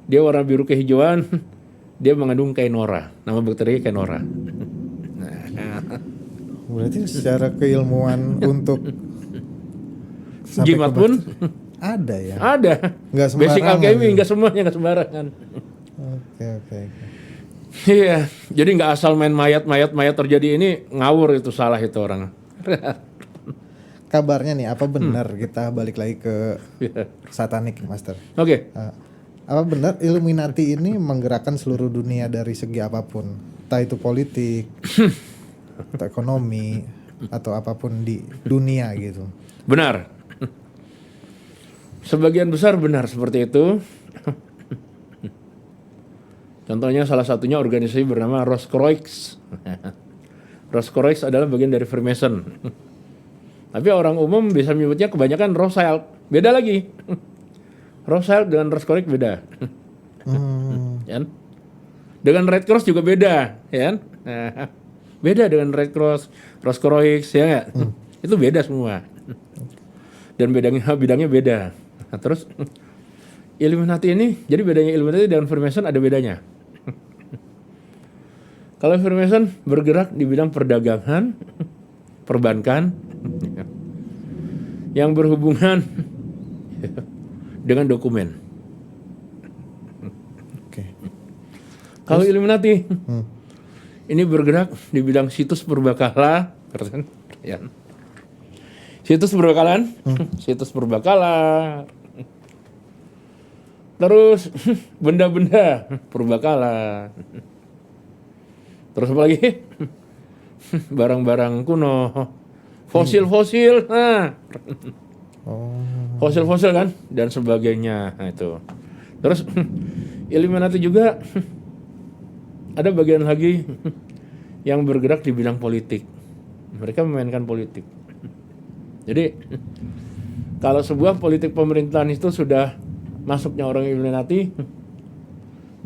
dia warna biru kehijauan, dia mengandung kainora. Nama bakterinya kainora. Berarti secara keilmuan untuk jimat pun ada ya? Ada. Nggak sembarangan. Basic alchemy nggak semuanya nggak sembarangan. Oke. Iya, jadi nggak asal main mayat terjadi ini ngawur, itu salah itu orang. Kabarnya nih, apa benar kita balik lagi ke satanik, Master? Oke. Apa benar Illuminati ini menggerakkan seluruh dunia dari segi apapun, entah itu politik, atau ekonomi, atau apapun di dunia gitu? Benar. Sebagian besar benar seperti itu. Contohnya salah satunya organisasi bernama Roscroix. Roscroix adalah bagian dari Freemason. Tapi orang umum bisa menyebutnya kebanyakan Rothschild. Beda lagi. Rothschild dengan Roscroix beda. Ya. Dengan Red Cross juga beda, ya. Beda dengan Red Cross, Roscroix, ya. Itu beda semua. Dan bidangnya beda. Nah, terus Illuminati ini, jadi bedanya Illuminati dengan Freemason ada bedanya. Kalau Freemason bergerak di bidang perdagangan, perbankan, yang berhubungan dengan dokumen. Oke. Kalau Illuminati, ini bergerak di bidang situs purbakala, ya. Situs perbakalan, situs purbakala. Terus benda-benda purbakala. Terus apa lagi? Barang-barang kuno, fosil-fosil, fosil-fosil kan, dan sebagainya. Nah, itu. Terus Illuminati juga ada bagian lagi yang bergerak di bidang politik. Mereka memainkan politik. Jadi kalau sebuah politik pemerintahan itu sudah masuknya orang Illuminati,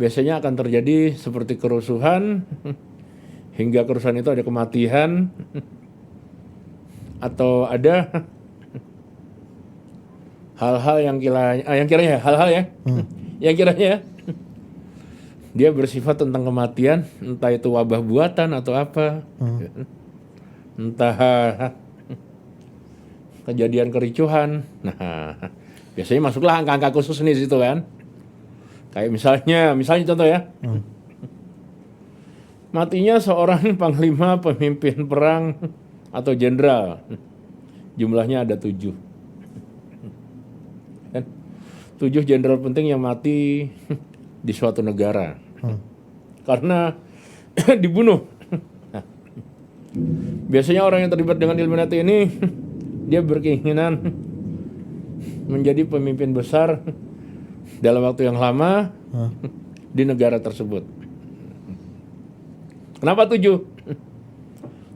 biasanya akan terjadi seperti kerusuhan. Hingga kerusuhan itu ada kematian atau ada hal-hal yang kiranya dia bersifat tentang kematian, entah itu wabah buatan atau apa, entah kejadian kericuhan. Nah, biasanya masuklah angka-angka khusus nih situ kan. Kayak misalnya contoh ya. Matinya seorang panglima pemimpin perang atau jenderal. Jumlahnya ada 7. 7 jenderal penting yang mati di suatu negara. Karena dibunuh. Nah, biasanya orang yang terlibat dengan Illuminati ini, dia berkeinginan menjadi pemimpin besar dalam waktu yang lama di negara tersebut. Kenapa 7?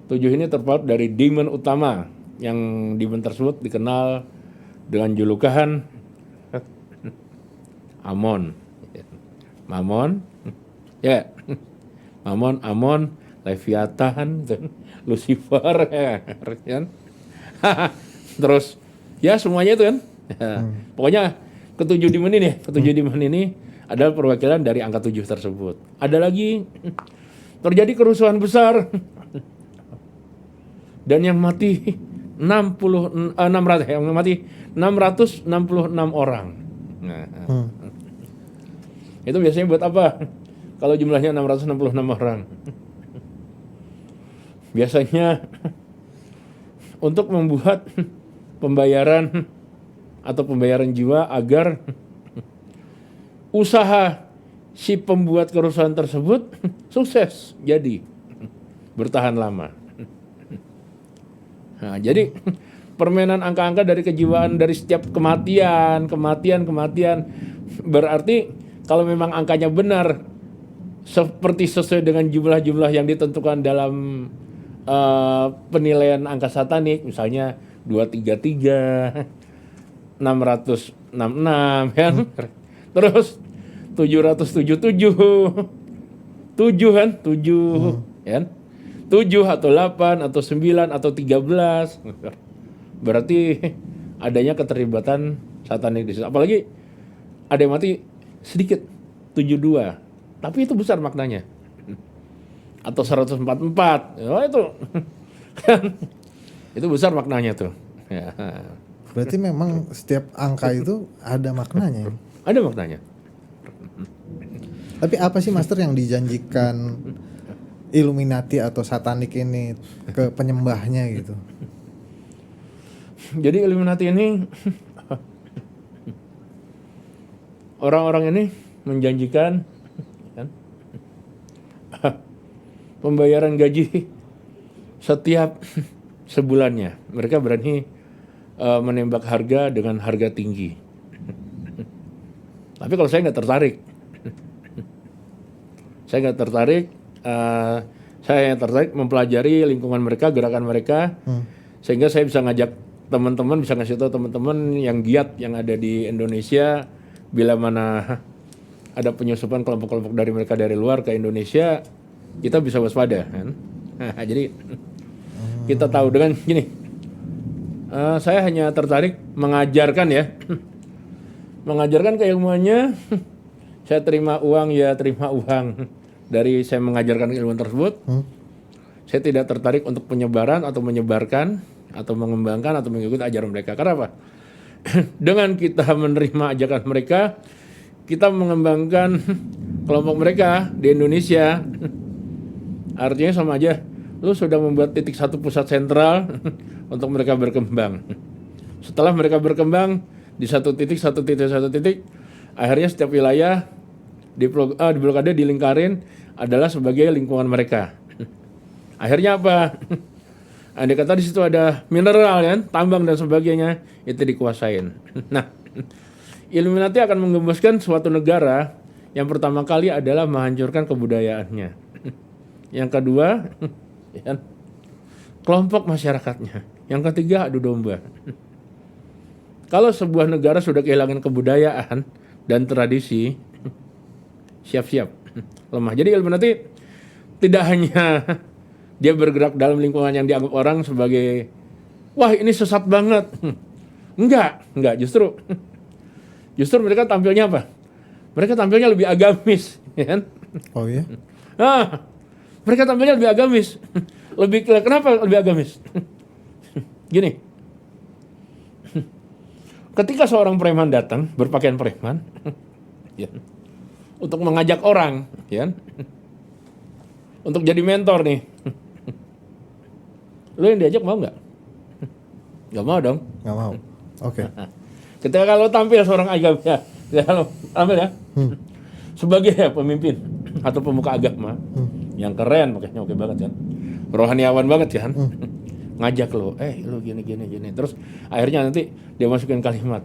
7 ini terpaut dari demon utama, yang demon tersebut dikenal dengan julukan Amon, Mamon, ya, Mamon, Amon, Leviathan, Lucifer, ya, kan? Terus, ya semuanya itu kan. Pokoknya ketujuh demon ini adalah perwakilan dari angka 7 tersebut. Ada lagi. Terjadi kerusuhan besar dan yang mati 666 orang. Nah, itu biasanya buat apa? Kalau jumlahnya 666 orang. biasanya untuk membuat pembayaran atau pembayaran jiwa agar usaha si pembuat kerusuhan tersebut sukses, jadi bertahan lama. Nah, jadi permainan angka-angka dari kejiwaan dari setiap kematian, berarti kalau memang angkanya benar seperti sesuai dengan jumlah-jumlah yang ditentukan dalam penilaian angka satanik, misalnya 233, 666 kan, terus 777, 7 kan, 7 kan, 7 atau 8 atau 9 atau 13, berarti adanya keterlibatan satanik di situ. Apalagi ada yang mati sedikit, 72, tapi itu besar maknanya. Atau 144, oh itu kan, itu besar maknanya tuh. Ya. Berarti memang setiap angka itu ada maknanya. Ada maknanya. Tapi apa sih Master yang dijanjikan Illuminati atau satanik ini ke penyembahnya gitu? Jadi Illuminati ini orang-orang ini menjanjikan kan, pembayaran gaji setiap sebulannya. Mereka berani menembak harga dengan harga tinggi. Tapi kalau saya nggak tertarik, saya tertarik mempelajari lingkungan mereka, gerakan mereka, sehingga saya bisa ngajak teman-teman, bisa ngasih tahu teman-teman yang giat yang ada di Indonesia, bila mana ada penyusupan kelompok-kelompok dari mereka dari luar ke Indonesia, kita bisa waspada kan. Nah, jadi kita tahu dengan gini, saya hanya tertarik mengajarkan ya, mengajarkan keilmuannya. Saya terima uang ya terima uang dari saya mengajarkan ilmu tersebut. Saya tidak tertarik untuk penyebaran atau menyebarkan atau mengembangkan atau mengikuti ajaran mereka. Karena apa? Dengan kita menerima ajakan mereka, kita mengembangkan kelompok mereka di Indonesia. Artinya sama aja, lu sudah membuat titik satu pusat sentral untuk mereka berkembang. Setelah mereka berkembang di satu titik, akhirnya setiap wilayah di blokade dilingkarin adalah sebagai lingkungan mereka. Akhirnya apa? Andai kata di situ ada mineral kan, tambang dan sebagainya, itu dikuasain. Nah, Illuminati akan menggembuskan suatu negara yang pertama kali adalah menghancurkan kebudayaannya. Yang kedua, ya, kelompok masyarakatnya. Yang ketiga, adu domba. Kalau sebuah negara sudah kehilangan kebudayaan dan tradisi, siap-siap lemah. Jadi Illuminati tidak hanya dia bergerak dalam lingkungan yang dianggap orang sebagai wah ini sesat banget. Enggak, justru mereka tampilnya apa? Mereka tampilnya lebih agamis, ya kan? Oh iya. Mereka tampilnya lebih agamis. Kenapa lebih agamis? Gini. Ketika seorang preman datang berpakaian preman, ya, untuk mengajak orang, ya, untuk jadi mentor nih, lu yang diajak mau nggak? Nggak mau dong. Nggak mau. Oke. Ketika kalau tampil seorang agama, ya kalau tampil ya, sebagai pemimpin atau pemuka agama yang keren, makanya oke banget kan, rohaniawan banget ya kan, ngajak lo, lu gini, terus akhirnya nanti dia masukin kalimat,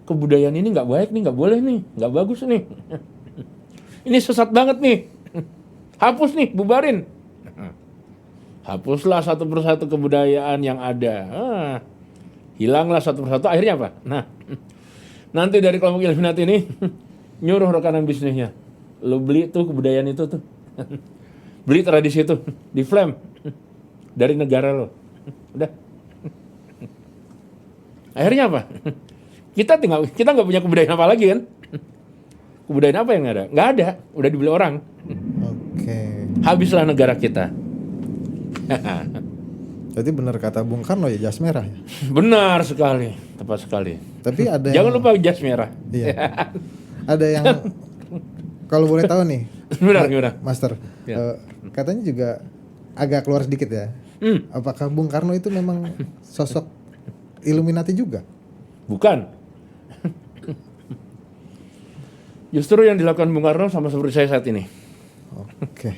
kebudayaan ini nggak baik nih, nggak boleh nih, nggak bagus nih, ini sesat banget nih, hapus nih, bubarin. Hapuslah satu persatu kebudayaan yang ada. Hilanglah satu persatu. Akhirnya apa? Nah, nanti dari kelompok Illuminati ini nyuruh rekanan bisnisnya. Lo beli tuh kebudayaan itu tuh. Beli tradisi itu. Di flame. Dari negara lo. Udah. Akhirnya apa? Kita nggak punya kebudayaan apa lagi kan? Kebudayaan apa yang ada? Nggak ada. Udah dibeli orang. Oke. Habislah negara kita. Berarti benar kata Bung Karno ya, jas merah ya? Benar sekali, tepat sekali. Tapi ada Jangan lupa jas merah. Iya. Ada yang kalau boleh tahu nih, Gimana? Master, Ya. katanya juga agak keluar sedikit ya. Apakah Bung Karno itu memang sosok Illuminati juga? Bukan. Justru yang dilakukan Bung Karno sama seperti saya saat ini. Oke.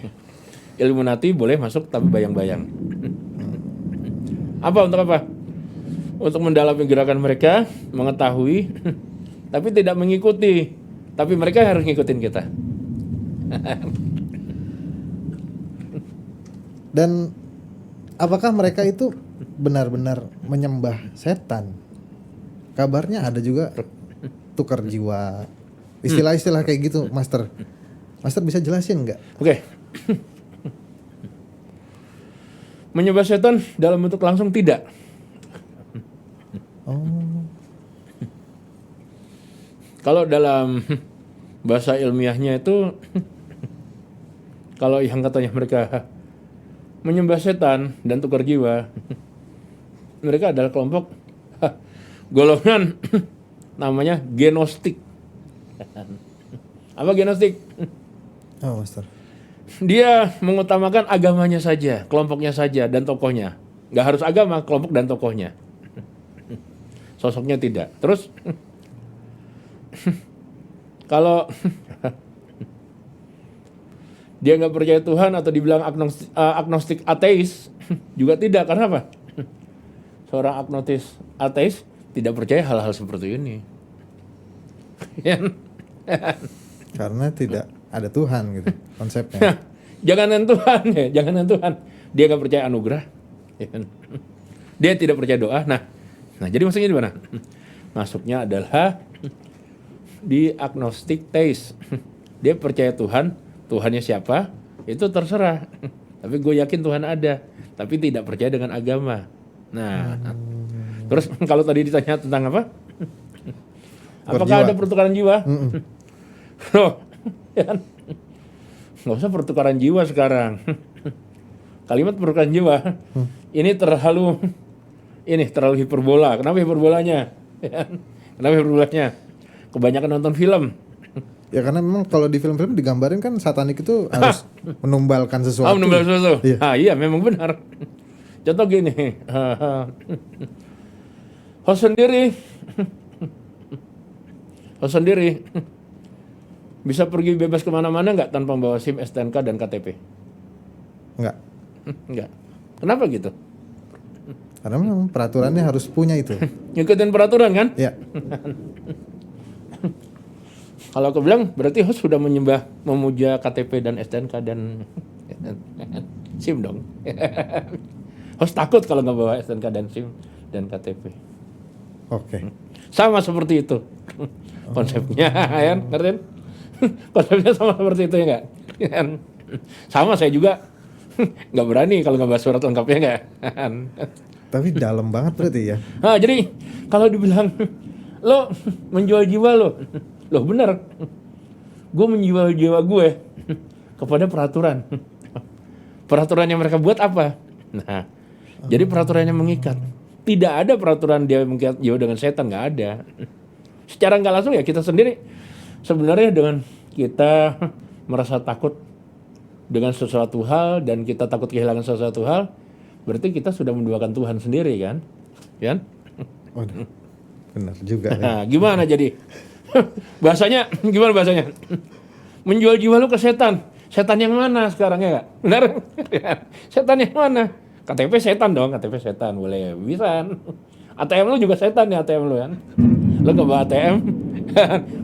Illuminati boleh masuk tapi bayang-bayang. Apa untuk apa? Untuk mendalami gerakan mereka, mengetahui, tapi tidak mengikuti. Tapi mereka harus ngikutin kita. Dan apakah mereka itu benar-benar menyembah setan? Kabarnya ada juga tukar jiwa. Istilah-istilah kayak gitu, Master. Master bisa jelasin nggak? Oke. Menyembah setan dalam bentuk langsung tidak. Oh, Kalau dalam bahasa ilmiahnya itu, kalau yang katanya mereka menyembah setan dan tukar jiwa, mereka adalah kelompok golongan namanya genostik. Apa genostik? oh Master. Dia mengutamakan agamanya saja, kelompoknya saja, dan tokohnya. Nggak harus agama, kelompok dan tokohnya. Sosoknya tidak. Terus, kalau dia nggak percaya Tuhan atau dibilang agnostik ateis, juga tidak. Karena apa? Seorang agnostis ateis tidak percaya hal-hal seperti ini. Karena tidak ada Tuhan gitu konsepnya. Janganan Tuhan ya, janganan Tuhan. Dia nggak percaya anugerah. Dia tidak percaya doa. Nah, jadi maksudnya di mana? Masuknya adalah di agnostic theist. Dia percaya Tuhan, Tuhannya siapa? Itu terserah. Tapi gue yakin Tuhan ada, tapi tidak percaya dengan agama. Nah, terus kalau tadi ditanya tentang apa? Apakah ada pertukaran jiwa? Loh, ya kan? Nggak usah pertukaran jiwa sekarang. Kalimat pertukaran jiwa ini terlalu hiperbola. Kenapa hiperbolanya? Kenapa hiperbolanya? Kebanyakan nonton film. Ya karena memang kalau di film-film digambarin kan satanik itu harus menumbalkan sesuatu. Menumbalkan sesuatu. Iya. Iya, memang benar. Contoh gini, host sendiri bisa pergi bebas kemana-mana nggak tanpa membawa SIM, STNK, dan KTP? Enggak. Nggak. Kenapa gitu? Karena memang peraturannya harus punya itu. Ngikutin peraturan kan? Ya. Kalau aku bilang berarti host sudah memuja KTP dan STNK dan SIM dong. Host takut kalau nggak bawa STNK dan SIM dan KTP. Oke. Sama seperti itu konsepnya, ya, ngerti? Konsepnya sama seperti itu ya nggak? Sama saya juga nggak berani kalau nggak bawa surat lengkapnya nggak. Tapi dalam banget berarti ya. Nah, jadi kalau dibilang lo menjual jiwa lo bener. Gue menjual jiwa gue kepada peraturan. Peraturan yang mereka buat apa? Nah, jadi peraturan yang mengikat. Tidak ada peraturan dia mengikat jiwa dengan setan, nggak ada. Secara nggak langsung ya kita sendiri sebenarnya dengan kita merasa takut dengan sesuatu hal dan kita takut kehilangan sesuatu hal, berarti kita sudah menduakan Tuhan sendiri kan? Kan? Waduh. Benar juga ya. Nah, gimana jadi? Bahasanya gimana bahasanya? Menjual jiwa lu ke setan. Setan yang mana sekarang ya nggak? Benar? Setan yang mana? KTP setan dong, KTP setan boleh bisa. ATM lu juga setan ya ATM lu kan? Lu nggak bawa ATM?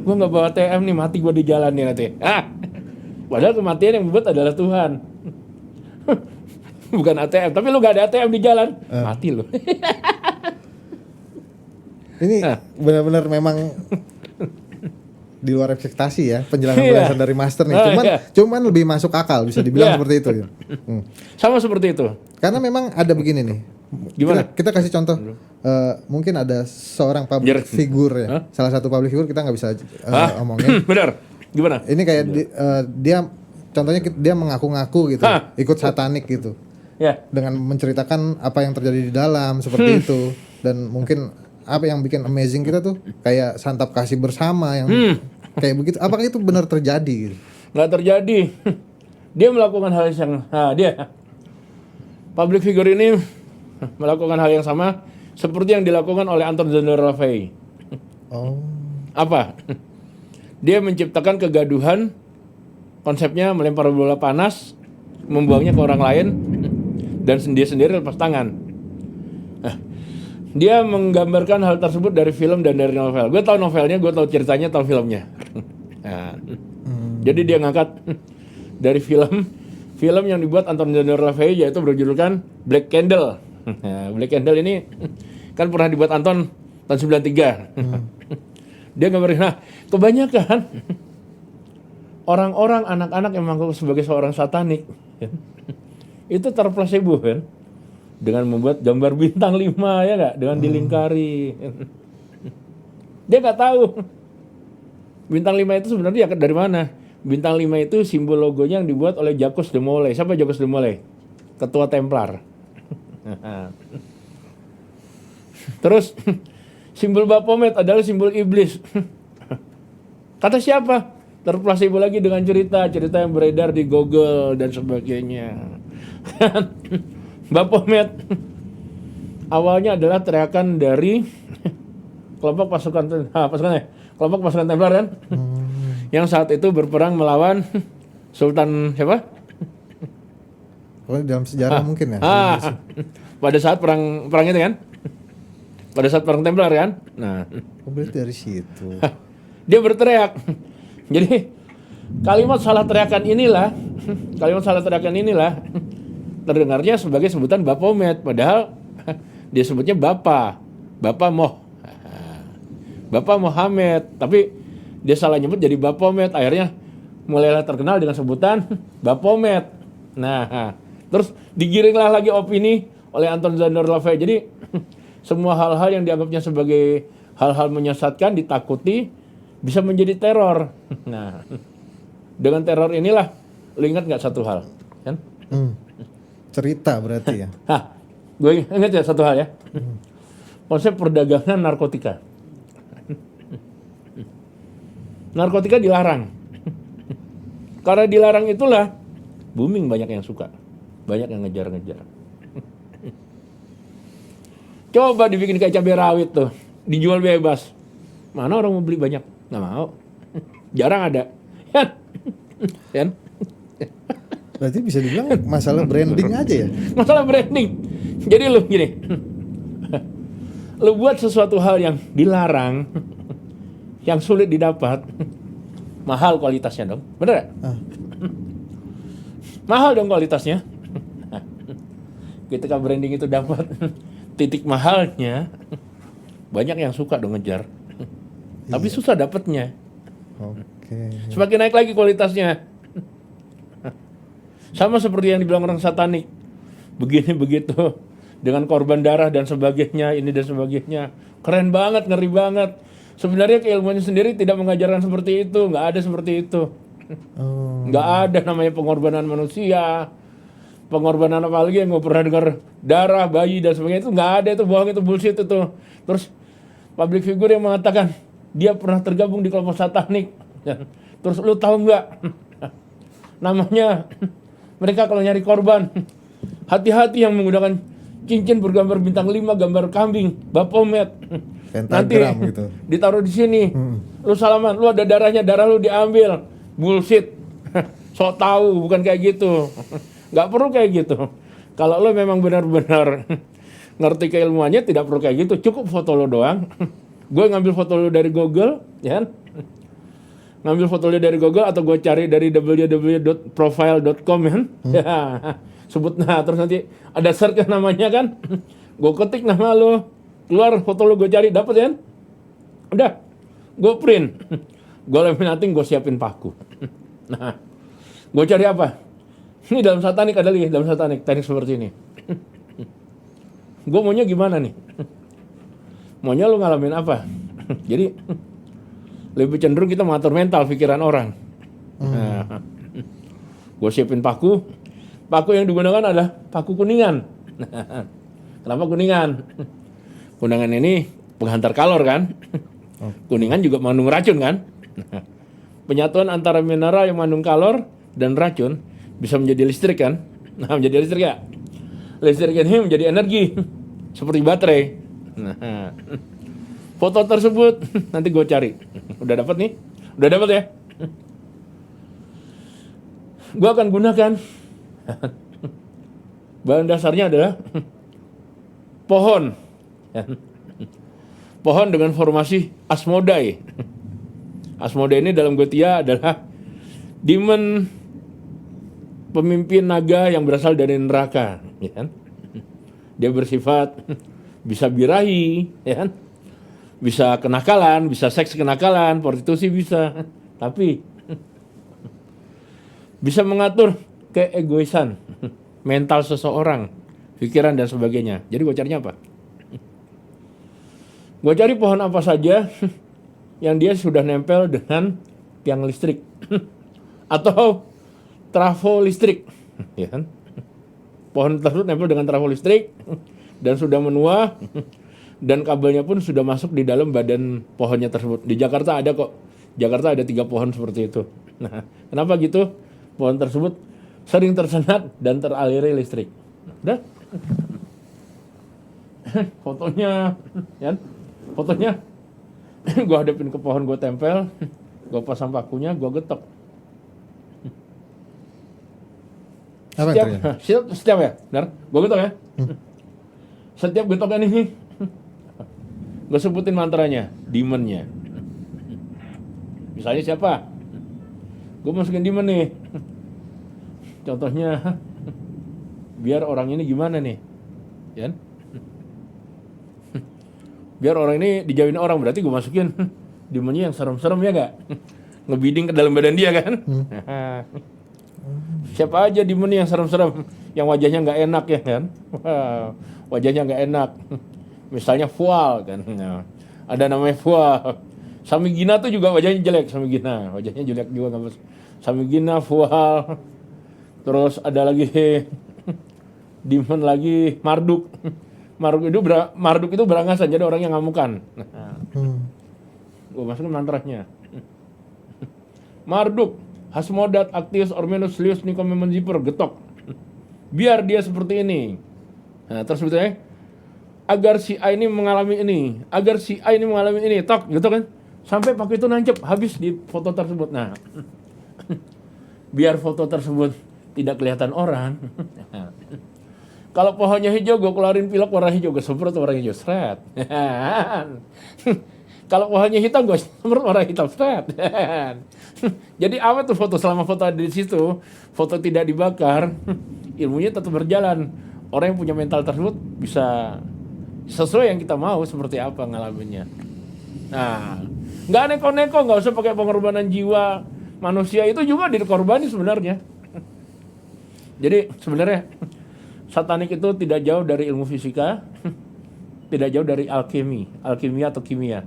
Gua nggak bawa ATM nih, mati gua di jalan nih nanti. Padahal kematian yang membuat adalah Tuhan. Bukan ATM, tapi lu nggak ada ATM di jalan, mati lu. Ini benar-benar memang di luar ekspektasi ya penjelasan dari Master nih. Cuman lebih masuk akal bisa dibilang seperti itu. Ya. Sama seperti itu. Karena memang ada begini nih. Gimana? Kita kasih contoh. Mungkin ada seorang public figure ya. Salah satu public figure kita nggak bisa omongin. Benar. Gimana? Ini kayak dia contohnya dia mengaku-ngaku gitu, ikut satanik gitu. Ya. Dengan menceritakan apa yang terjadi di dalam seperti itu dan mungkin apa yang bikin amazing kita tuh kayak santap kasih bersama yang kayak begitu. Apakah itu benar terjadi gitu? nggak terjadi. Dia melakukan hal yang dia public figure ini melakukan hal yang sama seperti yang dilakukan oleh Anton Zender LaVey. Oh. Apa? Dia menciptakan kegaduhan, konsepnya melempar bola panas, membuangnya ke orang lain, dan dia sendiri lepas tangan. Dia menggambarkan hal tersebut dari film dan dari novel. Gue tahu novelnya, gue tahu ceritanya, tahu filmnya. Jadi dia ngangkat dari film yang dibuat Anton Zender LaVey, yaitu berjudulkan Black Candle. Black Candle ini kan pernah dibuat Anton tahun 93. Dia gambarin, kebanyakan orang-orang, anak-anak yang mengaku sebagai seorang satanik itu terplasebo kan, dengan membuat gambar bintang 5 ya nggak, dengan dilingkari. Dia nggak tahu bintang 5 itu sebenarnya dari mana. Bintang 5 itu simbol logonya yang dibuat oleh Jacques de Molay. Siapa Jacques de Molay? Ketua Templar. Terus simbol Baphomet adalah simbol iblis. Kata siapa? Terplasebo lagi dengan cerita yang beredar di Google dan sebagainya. Baphomet awalnya adalah teriakan dari kelompok pasukan Templar kan, yang saat itu berperang melawan Sultan siapa? Oh, dalam sejarah mungkin ya. Pada saat perang itu kan, pada saat perang Templar kan. Nah, berarti dari situ. Dia berteriak. Jadi kalimat salah teriakan inilah terdengarnya sebagai sebutan Baphomet, padahal dia sebutnya Bapak Mohammed, tapi dia salah nyebut jadi Baphomet, akhirnya mulailah terkenal dengan sebutan Baphomet. Nah, terus digiringlah lagi opini oleh Anton Zender LaVey. Jadi semua hal-hal yang dianggapnya sebagai hal-hal menyesatkan, ditakuti, bisa menjadi teror. Nah, dengan teror inilah, lu ingat nggak satu hal, kan? Cerita berarti ya. Gue ingat ya satu hal ya. Konsep perdagangan narkotika. Narkotika dilarang. Karena dilarang itulah booming, banyak yang suka, banyak yang ngejar-ngejar. Coba dibikin kayak cabai rawit tuh, dijual bebas. Mana orang mau beli banyak? Nggak mau. Jarang ada. Kan? Berarti bisa dibilang masalah branding aja ya? Masalah branding. Jadi lu gini, lu buat sesuatu hal yang dilarang, yang sulit didapat, mahal kualitasnya dong, bener gak? Mahal dong kualitasnya. Ketika branding itu dapat titik mahalnya, banyak yang suka dong ngejar. Tapi susah dapatnya. Oke. Semakin naik lagi kualitasnya. Sama seperti yang dibilang orang satanik. Begini begitu, dengan korban darah dan sebagainya, ini dan sebagainya. Keren banget, ngeri banget. Sebenarnya keilmuannya sendiri tidak mengajarkan seperti itu, nggak ada seperti itu. Nggak ada namanya pengorbanan manusia. Pengorbanan apalagi yang nggak pernah dengar darah, bayi dan sebagainya, itu nggak ada, itu bohong, itu bullshit itu. Terus public figure yang mengatakan dia pernah tergabung di kelompok satanik. Terus lu tahu nggak? Namanya mereka kalau nyari korban, hati-hati yang menggunakan cincin bergambar bintang 5, gambar kambing, Baphomet. Nanti gitu. Ditaruh di sini. Lu salaman, lu ada darahnya, darah lu diambil. Bullshit. Sok tahu, bukan kayak gitu. Nggak perlu kayak gitu. Kalau lu memang benar-benar ngerti keilmuannya, tidak perlu kayak gitu. Cukup foto lu doang. Gue ngambil foto lu dari Google, ya kan? Ngambil foto lu dari Google atau gue cari dari www.profile.com kan? Ya, sebut terus nanti ada search namanya kan? Gue ketik nama lu, keluar foto lu, gue cari, dapet kan? Udah, gue print, gue laminating, gue siapin paku. Nah, gue cari apa? Ini dalam satanik ada lagi, dalam satanik teknik seperti ini. Gue maunya gimana nih? Maunya lu ngalamin apa? Jadi lebih cenderung kita mengatur mental pikiran orang. Nah, gue siapin paku. Paku yang digunakan adalah paku kuningan. Kenapa kuningan? Kuningan ini penghantar kalor kan. Kuningan juga mengandung racun kan. Penyatuan antara mineral yang mengandung kalor dan racun bisa menjadi listrik kan? Nah, menjadi listrik ya. Listrik ini menjadi energi seperti baterai. Nah, foto tersebut nanti gue cari. Udah dapat nih? Udah dapat ya? Gue akan gunakan bahan dasarnya adalah pohon. Pohon dengan formasi Asmodai. Asmodai ini dalam Gotia adalah demon pemimpin naga yang berasal dari neraka, ya kan? Dia bersifat bisa birahi, ya kan? Bisa kenakalan, bisa seks kenakalan, prostitusi bisa, tapi bisa mengatur keegoisan, mental seseorang, pikiran dan sebagainya. Jadi gue carinya apa? Gue cari pohon apa saja yang dia sudah nempel dengan tiang listrik atau trafo listrik, ya kan? Pohon tersebut nempel dengan trafo listrik dan sudah menua dan kabelnya pun sudah masuk di dalam badan pohonnya tersebut. Di Jakarta ada kok. Jakarta ada 3 pohon seperti itu. Nah, kenapa gitu? Pohon tersebut sering tersengat dan teraliri listrik. Udah? Fotonya, ya? Fotonya gue hadapin ke pohon, gue tempel, gue pasang pakunya, gue getok. Apa yang terjadi? Setiap ya, benar? Gue getok ya. Setiap getokan ini, gue sebutin mantranya, demonnya. Misalnya siapa? Gue masukin demon nih. Contohnya, biar orang ini gimana nih, ya? Biar orang ini dijauhin orang, berarti gue masukin demonnya yang serem-serem ya gak? Ngebiding ke dalam badan dia kan? Siapa aja demon yang serem-serem, yang wajahnya nggak enak ya kan? Wajahnya nggak enak. Misalnya Fual kan? Ada namanya Fual. Samigina tuh juga wajahnya jelek, Samigina. Wajahnya jelek juga nggak mas. Samigina, Fual. Terus ada lagi demon lagi Marduk. Marduk itu berangasan, jadi orang yang ngamukan. Gue masukin mantranya. Marduk, Hasmodat, Actius, Ormenus, Lius, Nikomemon, Zipper, getok. Biar dia seperti ini. Nah, terus sebetulnya, agar si A ini mengalami ini, agar si A ini mengalami ini, tok, gitu kan. Sampai pakai itu nancep, habis di foto tersebut. Nah, biar foto tersebut tidak kelihatan orang. Kalau pohonnya hijau, gue keluarin pilok warna hijau, gue semprot warna hijau, seret. Kalau pohonnya hitam, gue semprot warna hitam, seret. Jadi apa tuh foto? Selama foto ada di situ, foto tidak dibakar, ilmunya tetap berjalan. Orang yang punya mental tersebut bisa sesuai yang kita mau seperti apa ngalaminnya. Nah, nggak neko-neko, nggak usah pakai pengorbanan jiwa manusia, itu juga dikorbani sebenarnya. Jadi sebenarnya satanik itu tidak jauh dari ilmu fisika, tidak jauh dari alkimia atau kimia.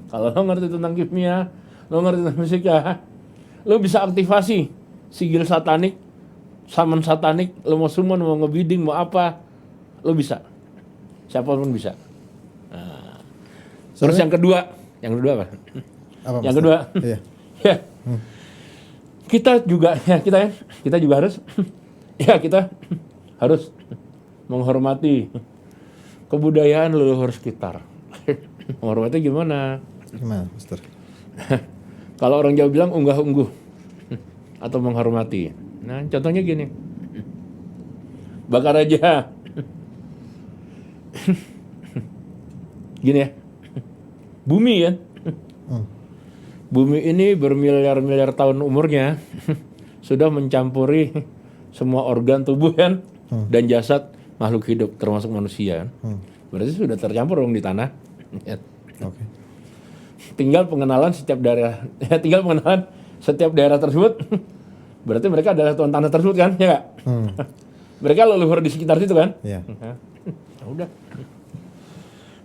Kalau lo ngerti tentang kimia, lo ngerti tentang fisika, lo bisa aktivasi sigil satanik, summon satanik, lo mau summon, mau ngebiding, mau apa, lo bisa. Siapapun bisa. Nah, terus yang kedua apa? Yang kedua, iya. ya, kita juga harus, kita harus menghormati kebudayaan leluhur sekitar. Menghormati gimana? Gimana, Mister? Kalau orang Jawa bilang unggah-ungguh atau menghormati. Nah, contohnya gini. Bakar aja. Gini ya. Bumi ya. Bumi ini bermiliar-miliar tahun umurnya sudah mencampuri semua organ tubuh kan dan jasad makhluk hidup termasuk manusia. Berarti sudah tercampur dong di tanah. Oke. Tinggal pengenalan setiap daerah tersebut. Berarti mereka adalah tuan tanah tersebut kan, ya nggak? Mereka leluhur di sekitar situ kan? Iya. Udah.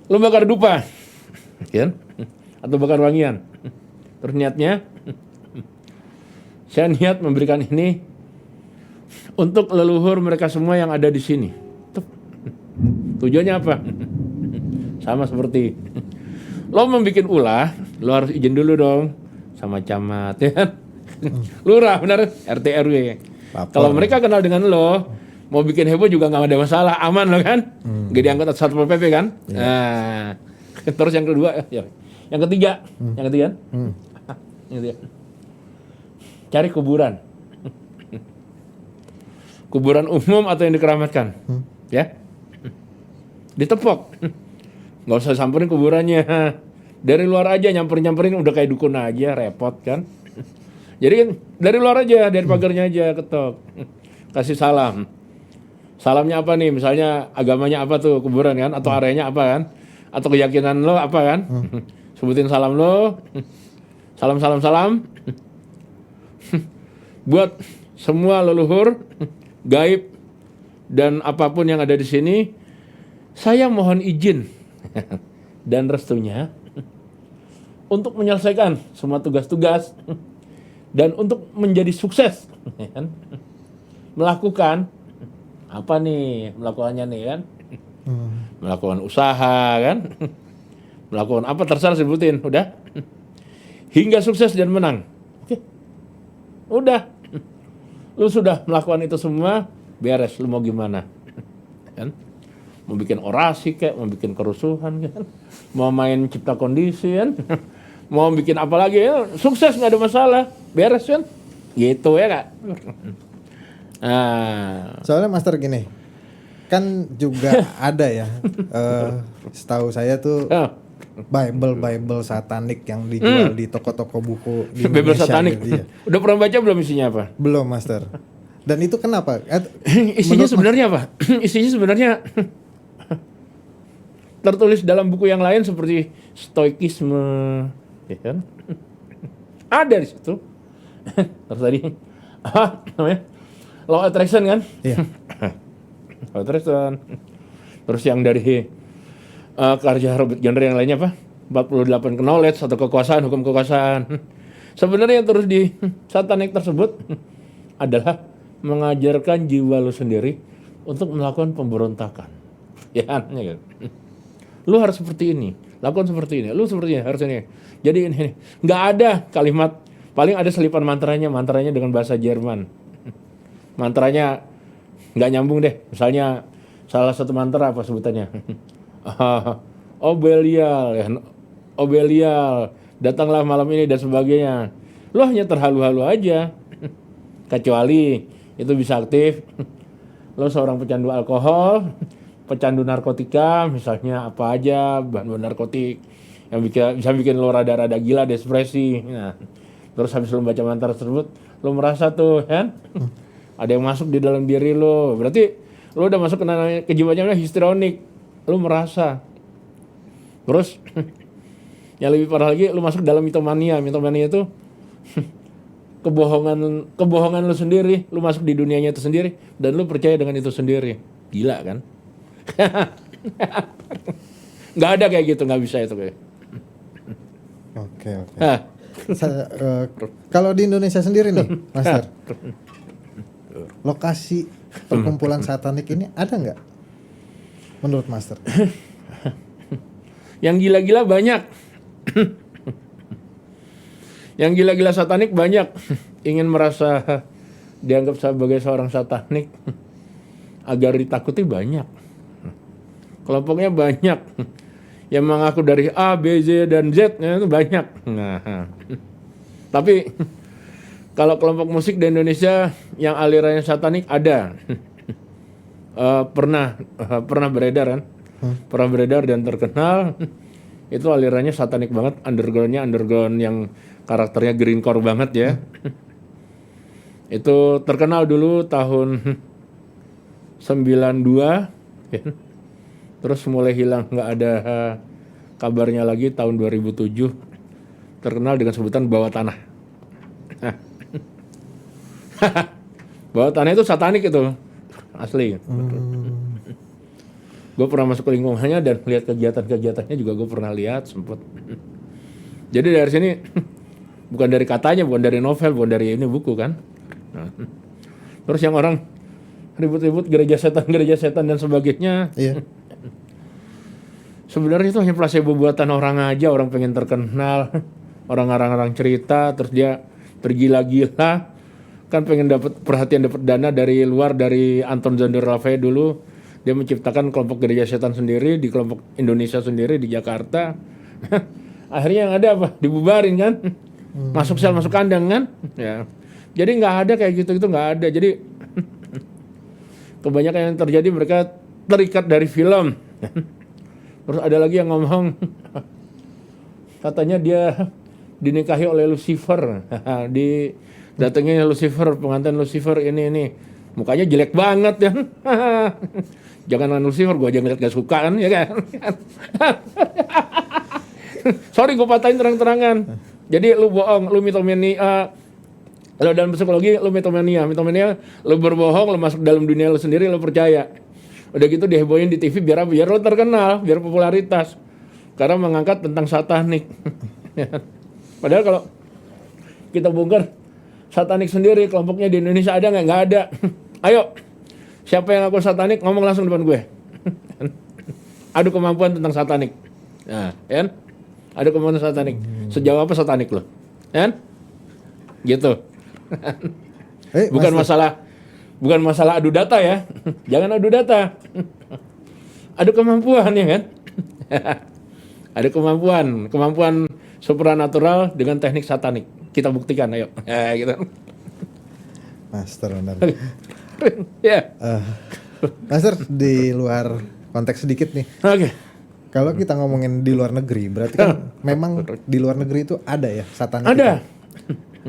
Lo bakar dupa, kan? Atau bakar wangian. Terus niatnya, saya niat memberikan ini untuk leluhur mereka semua yang ada di sini. Tujuannya apa? Sama seperti lo membuat ulah, lo harus izin dulu dong sama camat, ya kan? Lurah, benar, RT RW. Kalau mereka kenal dengan lo, mau bikin heboh juga nggak ada masalah, aman lo kan? Gak diangkat Satpol PP kan? Nah, terus yang kedua, yang ketiga, yang ketiga, cari kuburan, kuburan umum atau yang dikeramatkan, ya, ditepok, nggak usah samperin kuburannya, dari luar aja nyamperin udah kayak dukun aja, repot kan? Jadi dari luar aja, dari pagarnya aja ketok, kasih salam. Salamnya apa nih? Misalnya agamanya apa tuh kuburan kan? Atau areanya apa kan? Atau keyakinan lo apa kan? Sebutin salam lo. Salam. Buat semua leluhur, gaib, dan apapun yang ada di sini, saya mohon izin dan restunya untuk menyelesaikan semua tugas-tugas dan untuk menjadi sukses, kan? Melakukan apa nih? Melakukannya nih kan? Melakukan usaha kan? Melakukan apa terserah sebutin, udah? Hingga sukses dan menang. Oke. Udah. Lu sudah melakukan itu semua, beres, lu mau gimana? Kan? Mau bikin orasi kayak, mau bikin kerusuhan kan? Mau main cipta kondisi kan? Mau bikin apa lagi ya? Sukses, nggak ada masalah, beres kan? Gitu ya Kak. Nah, soalnya Master gini, kan juga ada ya, setahu saya tuh Bible satanik yang dijual di toko-toko buku di Bible Indonesia. satanik. Gitu, ya. Udah pernah baca belum isinya apa? Belum Master. Dan itu kenapa? Isinya sebenarnya apa? Isinya sebenarnya tertulis dalam buku yang lain seperti stoikisme, ya kan? Ada di situ. Terus tadi apa namanya? Law attraction kan? Iya. Law attraction. Terus yang dari karya Robert Gardner yang lainnya apa? 48 knowledge atau kekuasaan, hukum kekuasaan. Sebenarnya yang terus di satanik tersebut adalah mengajarkan jiwa lu sendiri untuk melakukan pemberontakan. Ya kan? Lu harus seperti ini, lakukan seperti ini, lu seperti ini, harus ini. Jadi ini, nggak ada kalimat, paling ada selipan mantranya dengan bahasa Jerman. Mantranya nggak nyambung deh. Misalnya salah satu mantra apa sebutannya? Obelial, datanglah malam ini dan sebagainya. Lu hanya terhalu-halu aja. Kecuali itu bisa aktif. Lu seorang pecandu alkohol, pecandu narkotika, misalnya apa aja, bahan narkotik yang bisa bikin lo rada-rada gila, depresi. Nah, terus habis lo baca mantra tersebut, lo merasa tuh, kan? Ada yang masuk di dalam diri lo. Berarti lo udah masuk ke jiwanya histrionik. Lo merasa. Terus yang lebih parah lagi, lo masuk dalam mitomania. Mitomania itu kebohongan lo sendiri. Lo masuk di dunianya itu sendiri dan lo percaya dengan itu sendiri. Gila kan? Nggak ada kayak gitu, nggak bisa itu kayak. Oke. Kalau di Indonesia sendiri nih, Master, lokasi perkumpulan satanik ini ada nggak? Menurut Master? Yang gila-gila banyak. Yang gila-gila satanik banyak. Ingin merasa dianggap sebagai seorang satanik agar ditakuti banyak. Kelompoknya banyak. Yang mengaku dari A, B, Z, dan Z itu banyak. Nah, tapi kalau kelompok musik di Indonesia yang alirannya satanik ada. Pernah beredar kan? Pernah beredar dan terkenal. Itu alirannya satanik banget, underground yang karakternya greencore banget ya. Itu terkenal dulu tahun 92 ya. Terus mulai hilang, nggak ada kabarnya lagi tahun 2007. Terkenal dengan sebutan bawah tanah. Bawah tanah itu satanik itu, asli. Gue pernah masuk ke lingkungannya dan lihat kegiatan-kegiatannya juga gue pernah lihat sempet. Jadi dari sini bukan dari katanya, bukan dari novel, bukan dari ini buku kan. Nah, terus yang orang ribut-ribut gereja setan dan sebagainya. Iya. Sebenarnya itu hanya placebo buatan orang aja, orang pengen terkenal. orang cerita, terus dia tergila-gila, kan pengen dapat perhatian, dapat dana dari luar, dari Anton Zonder Lafay dulu. Dia menciptakan kelompok gereja setan sendiri di kelompok Indonesia sendiri di Jakarta. Akhirnya yang ada apa? Dibubarin kan? Masuk sel, masuk kandang kan? Ya. Jadi nggak ada kayak gitu nggak ada. Jadi kebanyakan yang terjadi mereka terikat dari film. Terus ada lagi yang ngomong katanya dia dinikahi oleh Lucifer. Datangnya Lucifer, pengantin Lucifer ini. Mukanya jelek banget ya. Jangan Lucifer, gue aja ngeliat gak suka kan, ya kan? Sorry, gue patahin terang-terangan. Jadi lu bohong, lu mitomania. Kalau dalam psikologi, lu mitomania. Mitomania, lu berbohong, lu masuk dalam dunia lu sendiri, lu percaya. Udah gitu dihebohin di TV biar apa? Biar lu terkenal, biar popularitas. Karena mengangkat tentang satanik. Padahal kalau kita bongkar satanik sendiri, kelompoknya di Indonesia ada nggak? Nggak ada. Ayo. Siapa yang ngaku satanik, ngomong langsung depan gue. Adu kemampuan tentang satanik. Nah, kan? Adu kemampuan satanik. Sejauh apa satanik lo? Kan? Gitu. Bukan masalah adu data ya. Jangan adu data. Adu kemampuan ya kan? Ada kemampuan supranatural dengan teknik satanik. Kita buktikan, ayo. Gitu. Master benar. Ya. Master, di luar konteks sedikit nih. Oke. Kalau kita ngomongin di luar negeri, berarti kan memang di luar negeri itu ada ya satanik. Ada.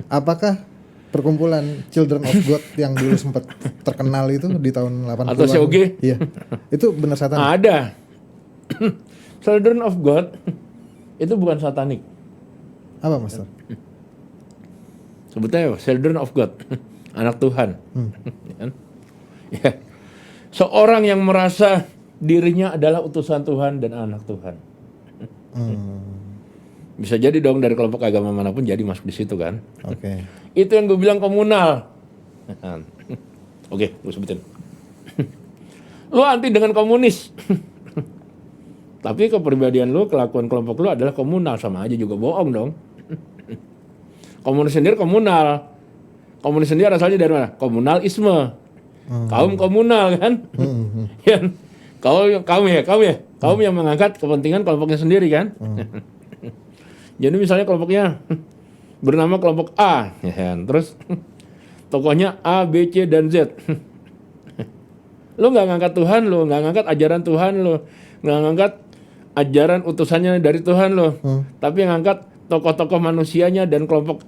Apakah perkumpulan Children of God yang dulu sempat terkenal itu di tahun 80-an? Atau COG? Iya. Itu benar satanik? Ada. Children of God itu bukan satanik. Apa, Master? Sebutnya Children of God. Anak Tuhan. Ya. Seorang yang merasa dirinya adalah utusan Tuhan dan anak Tuhan. Bisa jadi dong dari kelompok agama manapun jadi masuk di situ kan. Oke. Itu yang gue bilang komunal. Oke, gue sebutin. Lu anti dengan komunis. Tapi kepribadian lu, kelakuan kelompok lu adalah komunal, sama aja juga bohong dong. Komunis sendiri komunal. Komunis sendiri asalnya dari mana? Komunalisme. Kaum komunal kan? Ya. Kaum yang mengangkat kepentingan kelompoknya sendiri kan? Jadi misalnya kelompoknya bernama kelompok A, ya kan? Terus tokohnya A, B, C, dan Z. Lu nggak ngangkat Tuhan, lu nggak ngangkat ajaran Tuhan, lu nggak ngangkat ajaran utusannya dari Tuhan, lu. Tapi yang ngangkat tokoh-tokoh manusianya dan kelompok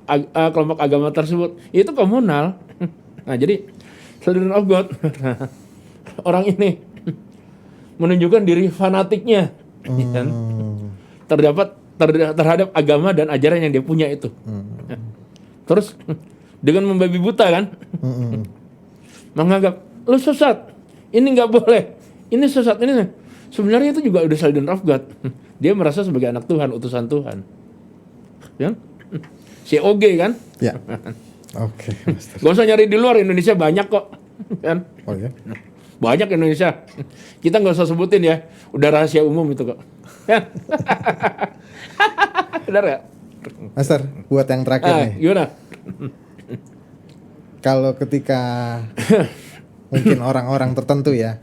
agama tersebut, itu komunal. Nah, jadi Children of God, orang ini menunjukkan diri fanatiknya, kan? Terhadap agama dan ajaran yang dia punya itu. Terus dengan membabi buta kan, menganggap lu sesat, ini nggak boleh, ini sesat, ini sebenarnya itu juga udah Children of God. Dia merasa sebagai anak Tuhan, utusan Tuhan. Ya? COG kan? Ya. Oke, Master. Gak usah nyari di luar, Indonesia banyak kok. Kan? Oh ya. Banyak Indonesia. Kita nggak usah sebutin ya, udah rahasia umum itu kok. Benar ya? Master, buat yang terakhir nih. Gimana? Kalau ketika mungkin orang-orang tertentu ya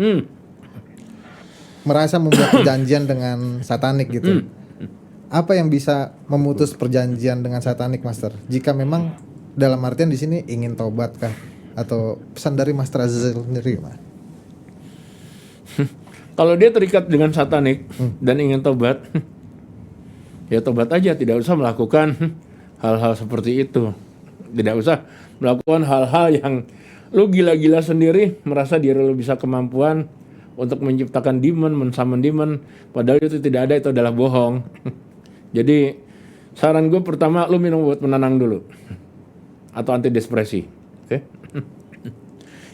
merasa membuat perjanjian dengan satanik gitu. Apa yang bisa memutus perjanjian dengan satanik, Master? Jika memang dalam artian di sini ingin tobat kah? Atau pesan dari Master Azazel sendiri gimana? Kalau dia terikat dengan satanik dan ingin tobat, ya tobat aja, tidak usah melakukan hal-hal seperti itu. Tidak usah melakukan hal-hal yang lu gila-gila sendiri, merasa diri lu bisa kemampuan untuk menciptakan demon, mensummon demon, padahal itu tidak ada, itu adalah bohong. Jadi saran gue pertama, lu minum obat penenang dulu atau antidepresi. Oke?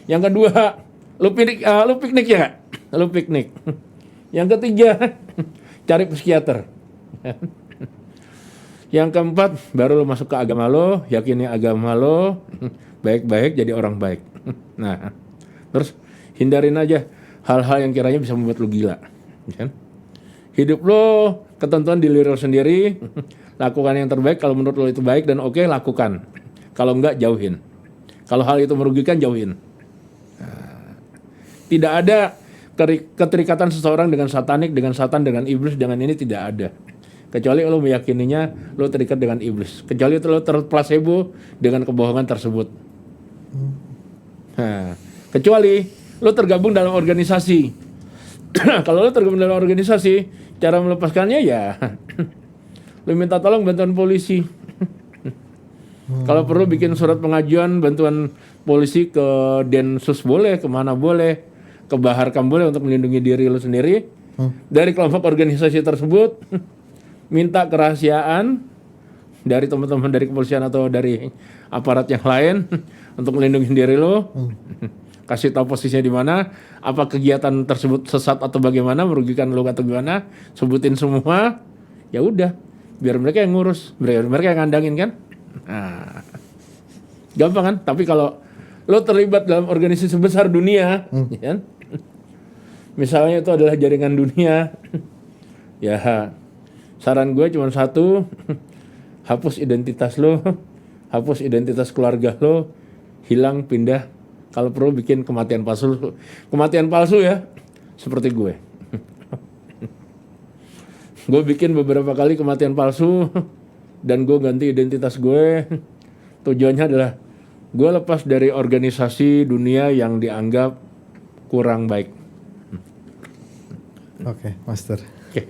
Yang kedua, lu piknik ya, lu piknik. Yang ketiga, cari psikiater. Yang keempat, baru lu masuk ke agama lo, yakini agama lo, baik-baik jadi orang baik. Nah, terus hindarin aja hal-hal yang kiranya bisa membuat lu gila, kan? Hidup lo ketentuan diri lo sendiri, Lakukan yang terbaik, kalau menurut lo itu baik dan oke, lakukan. Kalau enggak, jauhin. Kalau hal itu merugikan, jauhin. Tidak ada keterikatan seseorang dengan satanik, dengan satan, dengan iblis, dengan ini tidak ada. Kecuali lo meyakininya lo terikat dengan iblis. Kecuali lo terplacebo dengan kebohongan tersebut. Nah, kecuali lo tergabung dalam organisasi. Kalau lo tergabung dalam organisasi, cara melepaskannya ya lo minta tolong bantuan polisi. Kalau perlu bikin surat pengajuan bantuan polisi ke Densus boleh, kemana boleh, ke Baharkam boleh untuk melindungi diri lo sendiri dari kelompok organisasi tersebut. Minta kerahasiaan dari teman-teman dari kepolisian atau dari aparat yang lain untuk melindungi diri lo. Kasih tahu posisinya di mana, apa kegiatan tersebut sesat atau bagaimana, merugikan lo atau gimana, sebutin semua. Ya udah, biar mereka yang ngurus, biar mereka yang ngandangin kan. Nah, gampang kan? Tapi kalau lo terlibat dalam organisasi besar dunia, ya kan? Misalnya itu adalah jaringan dunia, ya saran gue cuma satu, hapus identitas lo, hapus identitas keluarga lo, hilang, pindah. Kalau perlu bikin kematian palsu ya, seperti gue. Gue bikin beberapa kali kematian palsu dan gue ganti identitas gue. Tujuannya adalah gue lepas dari organisasi dunia yang dianggap kurang baik. Oke, Master. Oke.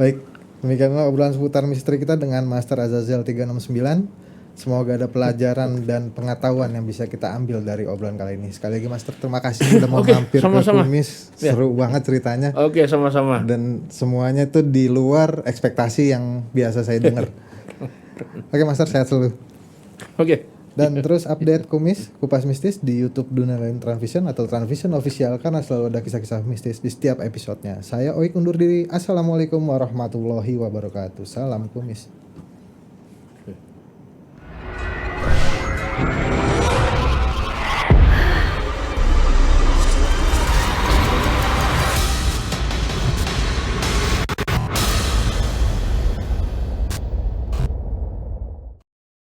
Baik, demikianlah obrolan seputar misteri kita dengan Master Azazel 369. Semoga ada pelajaran dan pengetahuan yang bisa kita ambil dari obrolan kali ini. Sekali lagi Master, terima kasih sudah mau mampir sama-sama. ke Kumis. Seru banget ceritanya. Oke, sama-sama. Dan semuanya itu di luar ekspektasi yang biasa saya dengar. Oke Master, sehat selalu. Oke. Dan terus update Kumis, Kupas Mistis di YouTube Dunia Lain Transvision atau Transvision Official, karena selalu ada kisah-kisah mistis di setiap episodenya. Saya Oik undur diri. Assalamualaikum warahmatullahi wabarakatuh. Salam Kumis.